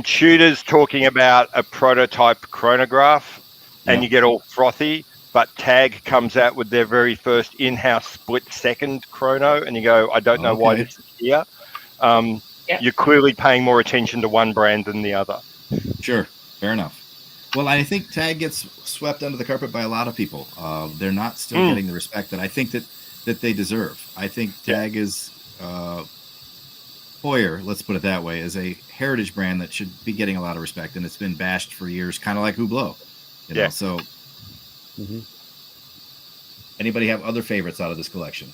Speaker 3: Tudor's talking about a prototype chronograph and
Speaker 1: Yep.
Speaker 3: you get all frothy, but Tag comes out with their very first in-house split-second chrono, and you go, I don't know why
Speaker 1: Okay.
Speaker 3: this is here.
Speaker 2: Yeah.
Speaker 3: You're clearly paying more attention to one brand than the other.
Speaker 1: Sure, fair enough. Well, I think Tag gets swept under the carpet by a lot of people. They're not still getting the respect that I think that they deserve. I think Tag is Hoyer, let's put it that way, is a heritage brand that should be getting a lot of respect, and it's been bashed for years, kind of like Hublot. You know,
Speaker 3: Yeah.
Speaker 1: so anybody have other favorites out of this collection?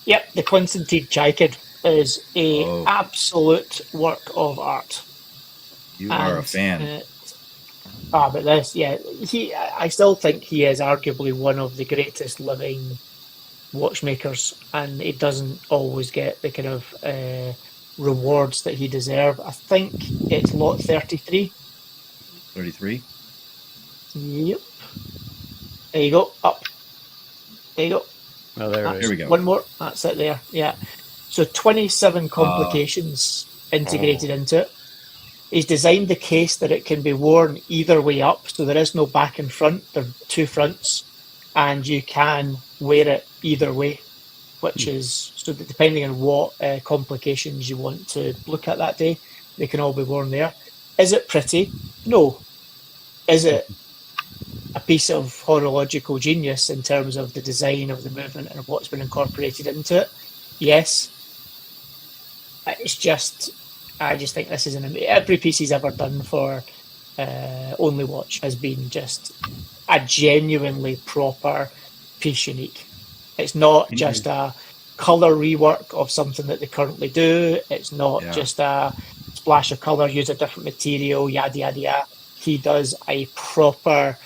Speaker 2: Yep, the Constantine Chaikin is a
Speaker 1: Oh.
Speaker 2: absolute work of art.
Speaker 1: You are a fan.
Speaker 2: But this, I still think he is arguably one of the greatest living watchmakers, and he doesn't always get the kind of rewards that he deserves. I think it's lot 33.
Speaker 1: 33.
Speaker 2: Yep. There you go. Up. There you go.
Speaker 5: Oh, there it is.
Speaker 1: Here we go.
Speaker 2: One more. That's it there. Yeah. So 27 complications integrated into it. He's designed the case that it can be worn either way up, so there is no back and front. There are two fronts, and you can wear it either way, which is so that depending on what complications you want to look at that day, they can all be worn there. Is it pretty? No. Is it a piece of horological genius in terms of the design of the movement and what's been incorporated into it? Yes. It's just, I just think this is every piece he's ever done for Only Watch has been just a genuinely proper piece unique. It's not just a colour rework of something that they currently do. It's not just a splash of colour, use a different material, yada, yada, yada. He does a proper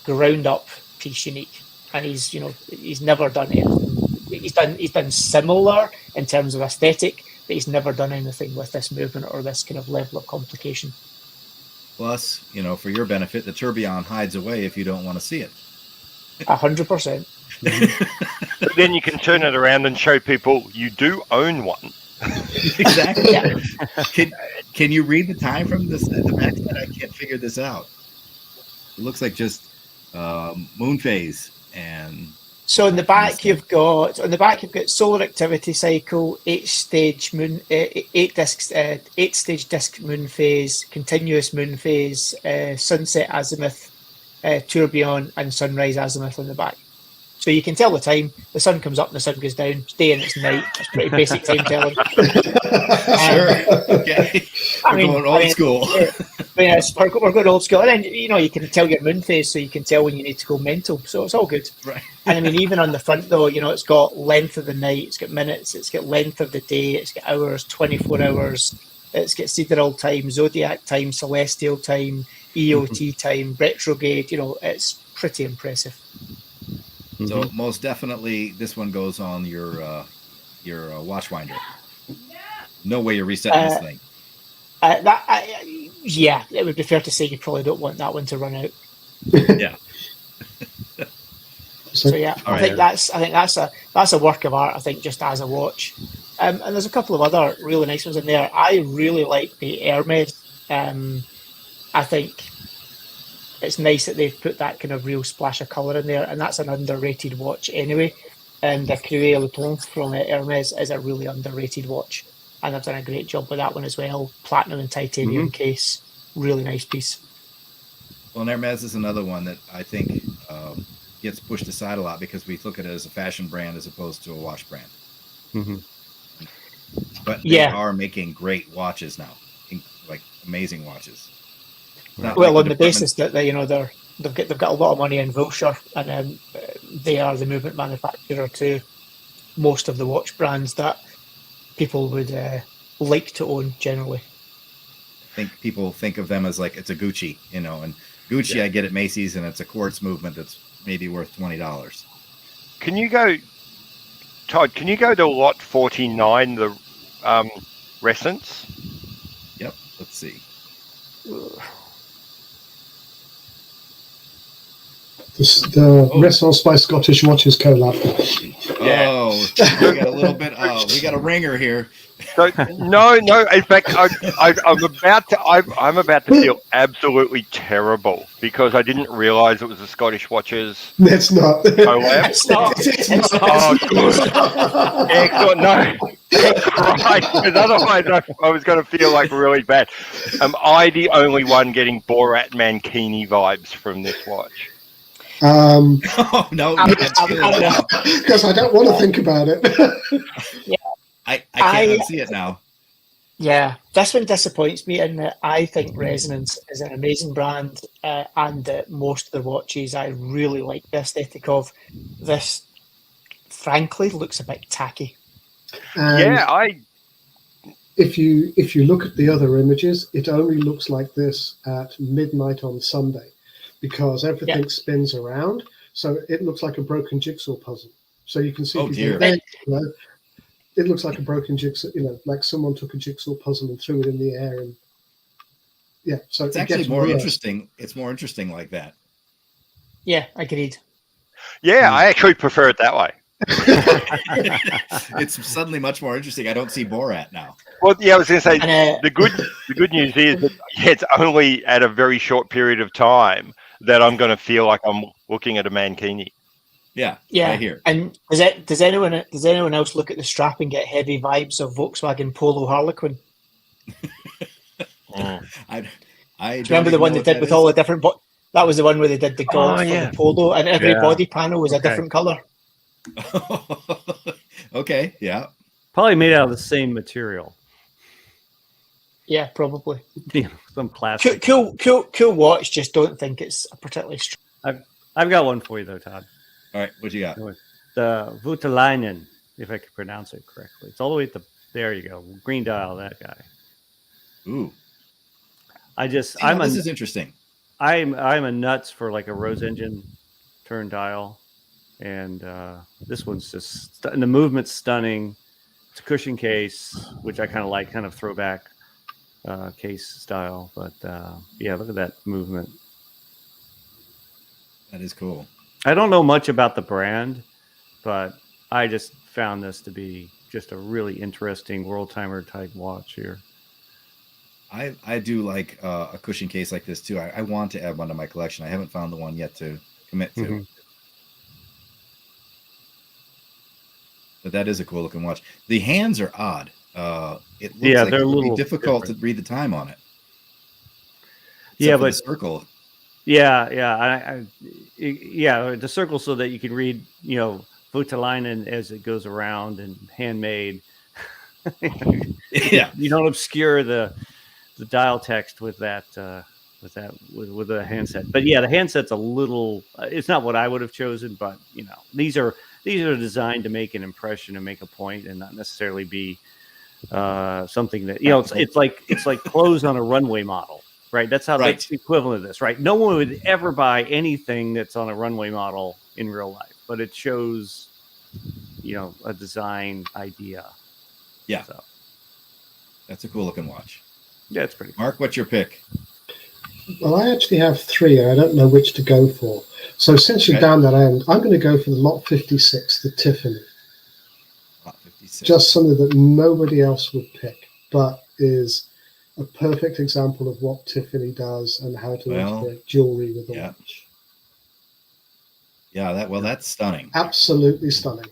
Speaker 2: ground up piece unique. And he's never done anything. He's done similar in terms of aesthetic, but he's never done anything with this movement or this kind of level of complication.
Speaker 1: Plus, for your benefit, the tourbillon hides away if you don't want to see it.
Speaker 2: 100%.
Speaker 3: But then you can turn it around and show people you do own one.
Speaker 1: Exactly.
Speaker 2: Yeah.
Speaker 1: Can you read the time from this at the back? I can't figure this out. It looks like just moon phase and.
Speaker 2: So in the back you've got solar activity cycle, 8-stage moon, 8-stage disc moon phase, continuous moon phase, sunset azimuth, tourbillon, and sunrise azimuth on the back. So you can tell the time. The sun comes up and the sun goes down. It's day and it's night. It's pretty basic time telling.
Speaker 1: Sure. Okay. We're going old school.
Speaker 2: Yes, we're going old school. And then, you can tell your moon phase, so you can tell when you need to go mental. So it's all good.
Speaker 1: Right.
Speaker 2: And even on the front, though, it's got length of the night, it's got minutes, it's got length of the day, it's got hours, 24 hours, it's got sidereal time, zodiac time, celestial time, EOT time, retrograde. It's pretty impressive.
Speaker 1: So most definitely, this one goes on your watch winder. No way you're resetting this thing.
Speaker 2: It would be fair to say you probably don't want that one to run out.
Speaker 1: Yeah.
Speaker 2: So yeah, I think that's a work of art. I think just as a watch, and there's a couple of other really nice ones in there. I really like the Hermes. I think it's nice that they've put that kind of real splash of colour in there, and that's an underrated watch anyway. And the Cruet Le Plomb from Hermes is a really underrated watch, and they've done a great job with that one as well. Platinum and titanium case, really nice piece.
Speaker 1: Well, and Hermes is another one that I think gets pushed aside a lot because we look at it as a fashion brand as opposed to a watch brand. But they are making great watches now, like amazing watches.
Speaker 2: Well, on the basis that they've got a lot of money in Wilshire, and they are the movement manufacturer to most of the watch brands that people would like to own generally.
Speaker 1: I think people think of them as like it's a Gucci, and Gucci I get at Macy's, and it's a quartz movement that's maybe worth $20.
Speaker 3: Can you go, Todd? Can you go to lot 49, the Resonance?
Speaker 1: Yep. Let's see.
Speaker 4: The Restaurant by Scottish Watches collab.
Speaker 3: Yeah.
Speaker 1: Oh, we got a little bit. We got a ringer here.
Speaker 3: So, no. In fact, I'm about to feel absolutely terrible because I didn't realise it was the Scottish Watches
Speaker 4: It's not.
Speaker 3: collab.
Speaker 2: It's not.
Speaker 4: It's
Speaker 2: It's
Speaker 4: not.
Speaker 3: Oh, good. Excellent. No, thank Christ, because otherwise I was going to feel like really bad. Am I the only one getting Borat Mankini vibes from this watch?
Speaker 1: Oh no,
Speaker 4: Because I don't want to think about it.
Speaker 1: I can't unsee it now.
Speaker 2: Yeah, this one disappoints me in that I think Resonance is an amazing brand, and that most of the watches I really like the aesthetic of. This, frankly, looks a bit tacky.
Speaker 4: And if you look at the other images, it only looks like this at midnight on Sunday, because everything spins around, so it looks like a broken jigsaw puzzle. So you can see.
Speaker 1: Oh dear.
Speaker 4: It looks like a broken jigsaw, like someone took a jigsaw puzzle and threw it in the air, and so
Speaker 1: It's actually more interesting. It's more interesting like that.
Speaker 2: Yeah, agreed.
Speaker 3: Yeah, I actually prefer it that way.
Speaker 1: It's suddenly much more interesting. I don't see Borat now.
Speaker 3: Well, yeah, I was going to say
Speaker 2: And,
Speaker 3: the good news is that it's only at a very short period of time that I'm going to feel like I'm looking at a Mankini.
Speaker 1: Yeah,
Speaker 2: Yeah,
Speaker 1: right here.
Speaker 2: and does anyone else look at the strap and get heavy vibes of Volkswagen Polo Harlequin?
Speaker 1: I
Speaker 2: Remember the one they did with all the different. That was the one where they did the golf for the Polo, and every body panel was a different color.
Speaker 1: Okay, yeah.
Speaker 5: Probably made out of the same material.
Speaker 2: Yeah, probably.
Speaker 5: Some plastic.
Speaker 2: Cool watch. Just don't think it's a particularly strong.
Speaker 5: I've got one for you though, Todd.
Speaker 1: All right, what you got?
Speaker 5: The Voutilainen, if I can pronounce it correctly. It's all the way at there you go. Green dial, that guy.
Speaker 1: Ooh.
Speaker 5: This
Speaker 1: is interesting.
Speaker 5: I'm a nuts for like a rose engine turn dial. And this one's just, and the movement's stunning. It's a cushion case, which I kind of like, kind of throwback case style. But look at that movement.
Speaker 1: That is cool.
Speaker 5: I don't know much about the brand, but I just found this to be just a really interesting world timer type watch here.
Speaker 1: I do like a cushion case like this too. I want to add one to my collection. I haven't found the one yet to commit to. Mm-hmm. But that is a cool looking watch. The hands are odd. It looks like
Speaker 5: they're a little
Speaker 1: difficult
Speaker 5: different
Speaker 1: to read the time on it.
Speaker 5: Except but
Speaker 1: the circle.
Speaker 5: The circle so that you can read, Voutilainen as it goes around and handmade.
Speaker 1: Yeah,
Speaker 5: you don't obscure the dial text with that with the handset. But yeah, the handset's a little. It's not what I would have chosen, but these are designed to make an impression and make a point, and not necessarily be something that it's like clothes on a runway model. Right, that's how that's the equivalent of this. Right, no one would ever buy anything that's on a runway model in real life, but it shows, a design idea.
Speaker 1: Yeah,
Speaker 5: so
Speaker 1: that's a cool looking watch.
Speaker 5: Yeah, it's pretty cool.
Speaker 1: Mark, what's your pick?
Speaker 4: Well, I actually have three, and I don't know which to go for. So since you're down that end, I'm going to go for the Lot 56, the Tiffany.
Speaker 1: Lot 56.
Speaker 4: Just something that nobody else would pick, but is a perfect example of what Tiffany does and how to integrate jewelry with a watch.
Speaker 1: Yeah, that's stunning.
Speaker 4: Absolutely stunning.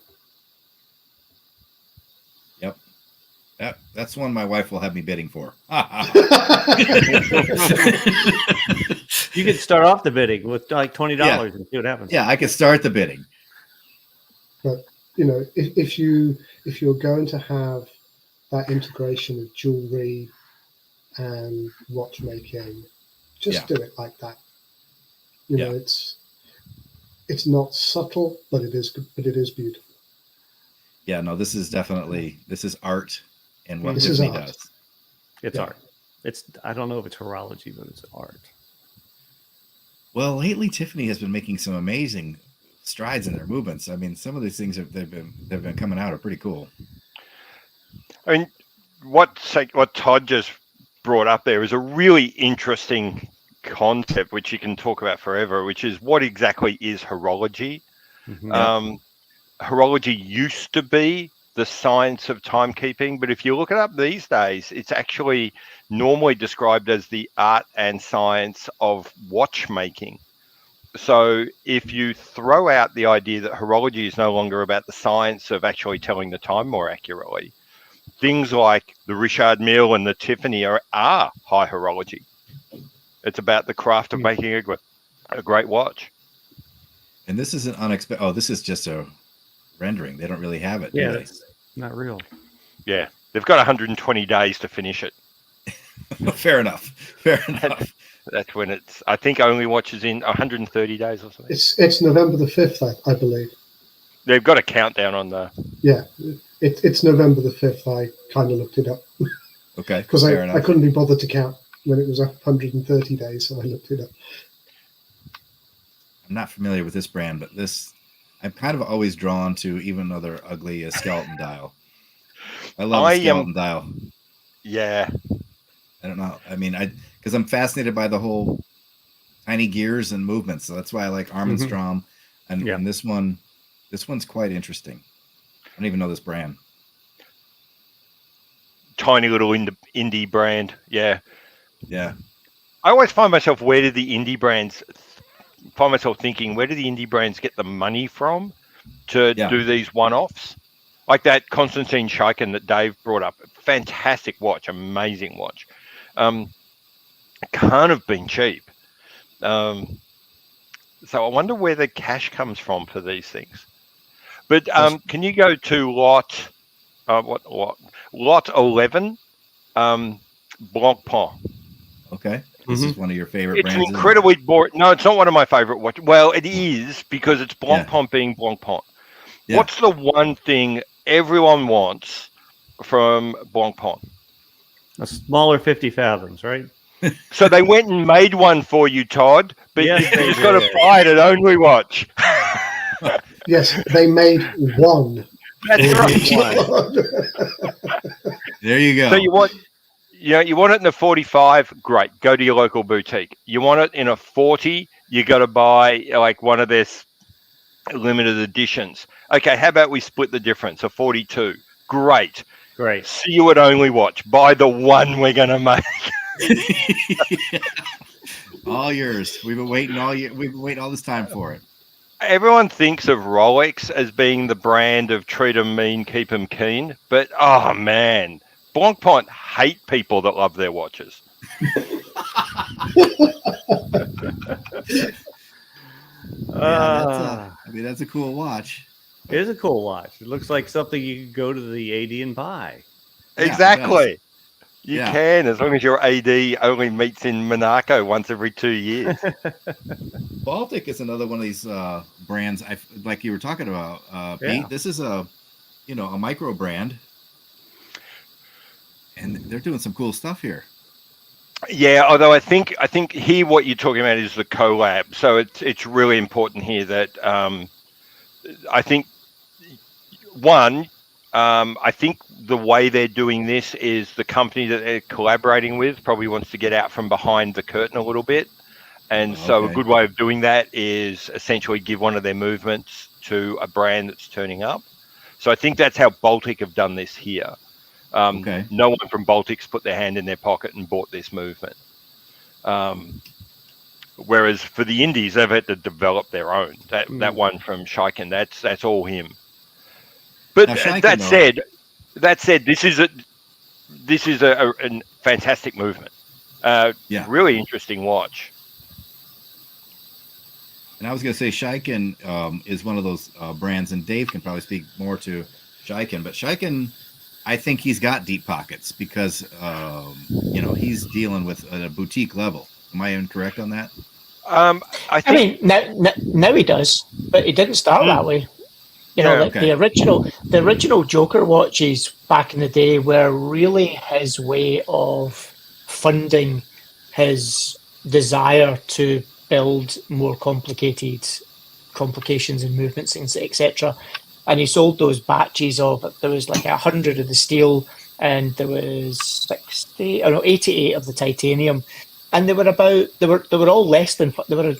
Speaker 1: Yep. That's one my wife will have me bidding for.
Speaker 5: You could start off the bidding with like $20 and see what happens.
Speaker 1: Yeah, I could start the bidding.
Speaker 4: But if you're going to have that integration of jewelry and watchmaking, just do it like that. It's not subtle, but it is beautiful.
Speaker 1: Yeah, no, this is art, and what
Speaker 4: this
Speaker 1: Tiffany
Speaker 4: is art.
Speaker 1: does.
Speaker 5: It's art. I don't know if it's horology, but it's art.
Speaker 1: Well, lately Tiffany has been making some amazing strides in their movements. I mean, some of these things they've been coming out are pretty cool.
Speaker 3: I mean, what Todd just brought up there is a really interesting concept, which you can talk about forever, which is what exactly is horology. Horology used to be the science of timekeeping, but if you look it up these days, it's actually normally described as the art and science of watchmaking. So if you throw out the idea that horology is no longer about the science of actually telling the time more accurately, things like the Richard Mille and the Tiffany are high horology. It's about the craft of making a great watch.
Speaker 1: And this is an unexpected. Oh, this is just a rendering. They don't really have it.
Speaker 5: Yeah,
Speaker 1: do they?
Speaker 5: it's not real.
Speaker 3: Yeah, they've got 120 days to finish it.
Speaker 1: Fair enough. Fair enough.
Speaker 3: That's when it's. I think only watches in 130 days or something.
Speaker 4: It's November the 5th, I believe.
Speaker 3: They've got a countdown on the.
Speaker 4: Yeah, it's November the 5th. I kind of looked it up.
Speaker 1: Okay.
Speaker 4: Because I couldn't be bothered to count when it was 130 days, so I looked it up.
Speaker 1: I'm not familiar with this brand, but this I'm kind of always drawn to, even though they're ugly, a skeleton dial. I love a skeleton dial.
Speaker 3: Yeah.
Speaker 1: I don't know. I mean, because I'm fascinated by the whole tiny gears and movements. So that's why I like Armstrong. And this one's quite interesting. I don't even know this brand.
Speaker 3: Tiny little indie brand. Yeah.
Speaker 1: Yeah.
Speaker 3: I always find myself thinking, where do the indie brands get the money from to do these one-offs? Like that Konstantin Shaikin that Dave brought up. Fantastic watch, amazing watch. Can't have been cheap. So I wonder where the cash comes from for these things. But can you go to lot 11, Blancpain?
Speaker 1: Okay. This is one of your favorite brands.
Speaker 3: It's an incredibly boring. No, it's not one of my favorite watches. Well, it is, because it's Blancpain being Blancpain. Yeah. What's the one thing everyone wants from Blancpain?
Speaker 5: A smaller 50 fathoms, right?
Speaker 3: So they went and made one for you, Todd, but
Speaker 5: Yes,
Speaker 3: you just got to buy it at Only Watch.
Speaker 4: Yes, they made one.
Speaker 3: That's right.
Speaker 1: There you go.
Speaker 3: So you want it in a 45, great. Go to your local boutique. You want it in a 40, you got to buy like one of their limited editions. Okay, how about we split the difference? A 42, great. See you at Only Watch. Buy the one we're gonna make.
Speaker 1: All yours. We've been waiting all this time for it.
Speaker 3: Everyone thinks of Rolex as being the brand of treat 'em mean, keep 'em keen, but oh man, Blancpain hate people that love their watches.
Speaker 1: That's a cool watch.
Speaker 5: It is a cool watch. It looks like something you could go to the AD and buy.
Speaker 3: Exactly. You can, as long as your AD only meets in Monaco once every 2 years.
Speaker 1: Baltic is another one of these brands. Like you were talking about, Pete. This is a micro brand, and they're doing some cool stuff here.
Speaker 3: Yeah, although I think here what you're talking about is the collab. So it's really important here that I think I think the way they're doing this is the company that they're collaborating with probably wants to get out from behind the curtain a little bit. And so a good way of doing that is essentially give one of their movements to a brand that's turning up. So I think that's how Baltic have done this here. No one from Baltic's put their hand in their pocket and bought this movement. Whereas for the indies, they've had to develop their own. That one from Shaikin, that's all him. But that said, this is a fantastic movement. Really interesting watch.
Speaker 1: And I was going to say Shaikin is one of those brands, and Dave can probably speak more to Shaikin. But Shaikin, I think he's got deep pockets because he's dealing with a boutique level. Am I incorrect on that?
Speaker 2: I mean, now he does, but he didn't start that way. The original Joker watches back in the day were really his way of funding his desire to build more complications and movements, etc. And he sold those batches of, there was like 100 of the steel, and there was 88 of the titanium, and they were all less than, they were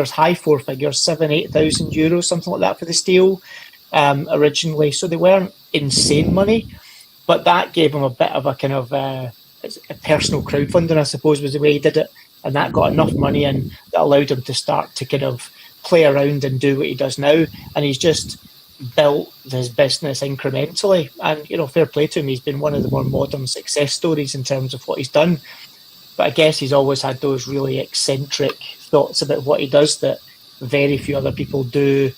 Speaker 2: high four figures, 7,000-8,000 euros, something like that for the steel originally. So they weren't insane money, but that gave him a bit of a kind of a personal crowdfunding, I suppose, was the way he did it, and that got enough money and that allowed him to start to kind of play around and do what he does now. And he's just built his business incrementally, and fair play to him. He's been one of the more modern success stories in terms of what he's done. But I guess he's always had those really eccentric thoughts about what he does that very few other people do,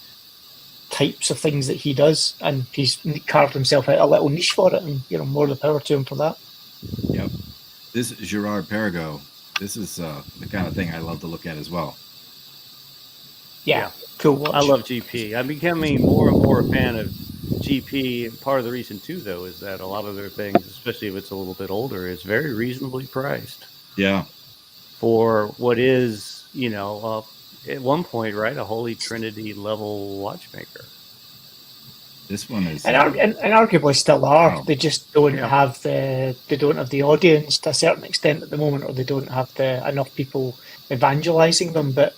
Speaker 2: types of things that he does, and he's carved himself out a little niche for it, and more the power to him for that.
Speaker 1: Yep. This Gerard Perregaux, this is the kind of thing I love to look at as well.
Speaker 2: Yeah. Cool watch.
Speaker 5: I love GP. I'm becoming more and more a fan of GP. And part of the reason too, though, is that a lot of their things, especially if it's a little bit older, is very reasonably priced.
Speaker 1: Yeah.
Speaker 5: For what is, at one point, right, a Holy Trinity level watchmaker.
Speaker 1: This one is,
Speaker 2: and arguably still are.
Speaker 1: Wow.
Speaker 2: They just don't have the audience to a certain extent at the moment, or they don't have enough people evangelizing them. But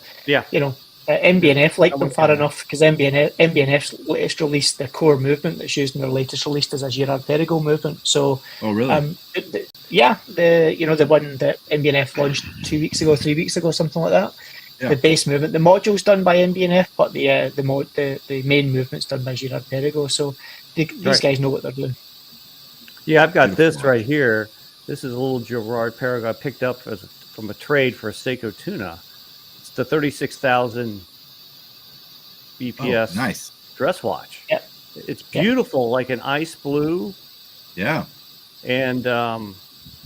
Speaker 2: MB&F like them far enough, because MB&F's latest release, their core movement that's used in their latest release, is a Gerard Perregaux movement. So,
Speaker 1: oh really?
Speaker 2: The one that MB&F launched 3 weeks ago, something like that. Yeah. The base movement, the module's done by MB&F, but the main movement's done by Gerard Perregaux. So these guys know what they're doing.
Speaker 5: Yeah, I've got this right here. This is a little Gerard Perregaux I picked up from a trade for a Seiko tuna. It's the 36,000 BPS
Speaker 1: nice
Speaker 5: dress watch.
Speaker 2: Yeah.
Speaker 5: It's beautiful, like an ice blue.
Speaker 1: Yeah.
Speaker 5: And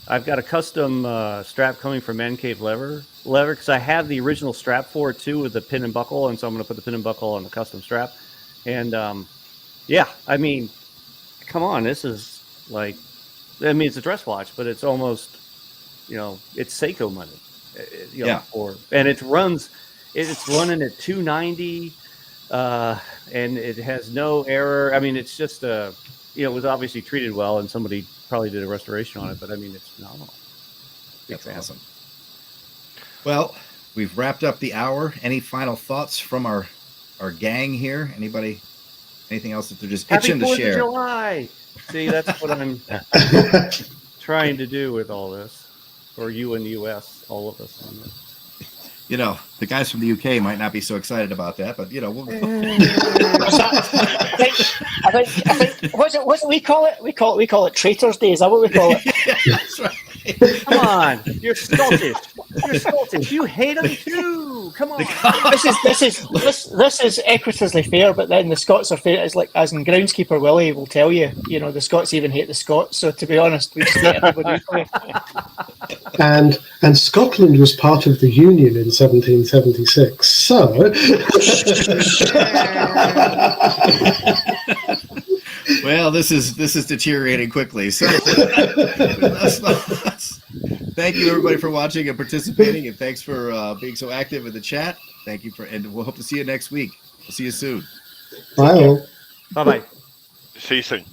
Speaker 5: I've got a custom strap coming from Man Cave Lever, because I have the original strap for it too, with the pin and buckle, and so I'm going to put the pin and buckle on the custom strap. And I mean, come on, this is like, it's a dress watch, but it's almost, it's Seiko money. And it's running at 290, and it has no error. I mean, it's just it was obviously treated well, and somebody probably did a restoration on it, but I mean, it's phenomenal.
Speaker 1: That's awesome. Well, we've wrapped up the hour. Any final thoughts from our gang here? Anybody? Anything else that they're just itching to share?
Speaker 5: Happy 4th of July. See, that's what I'm trying to do with all this, or you in the U.S., all of us on this.
Speaker 1: The guys from the UK might not be so excited about that, but
Speaker 2: I think what we call it? We call it Traitors' Day. Is that what we call it?
Speaker 1: That's right.
Speaker 5: Come on, you're Scottish. You hate them too. Come on.
Speaker 2: This is equitably fair, but then the Scots are fair. It's like, as in Groundskeeper Willie will tell you, the Scots even hate the Scots. So to be honest, we just hate everybody equally.
Speaker 4: And Scotland was part of the Union in 1776. So.
Speaker 1: Well, this is deteriorating quickly. So thank you everybody for watching and participating, and thanks for being so active in the chat. Thank you and we'll hope to see you next week. We'll see you soon.
Speaker 4: Bye.
Speaker 5: Bye-bye.
Speaker 3: See you soon.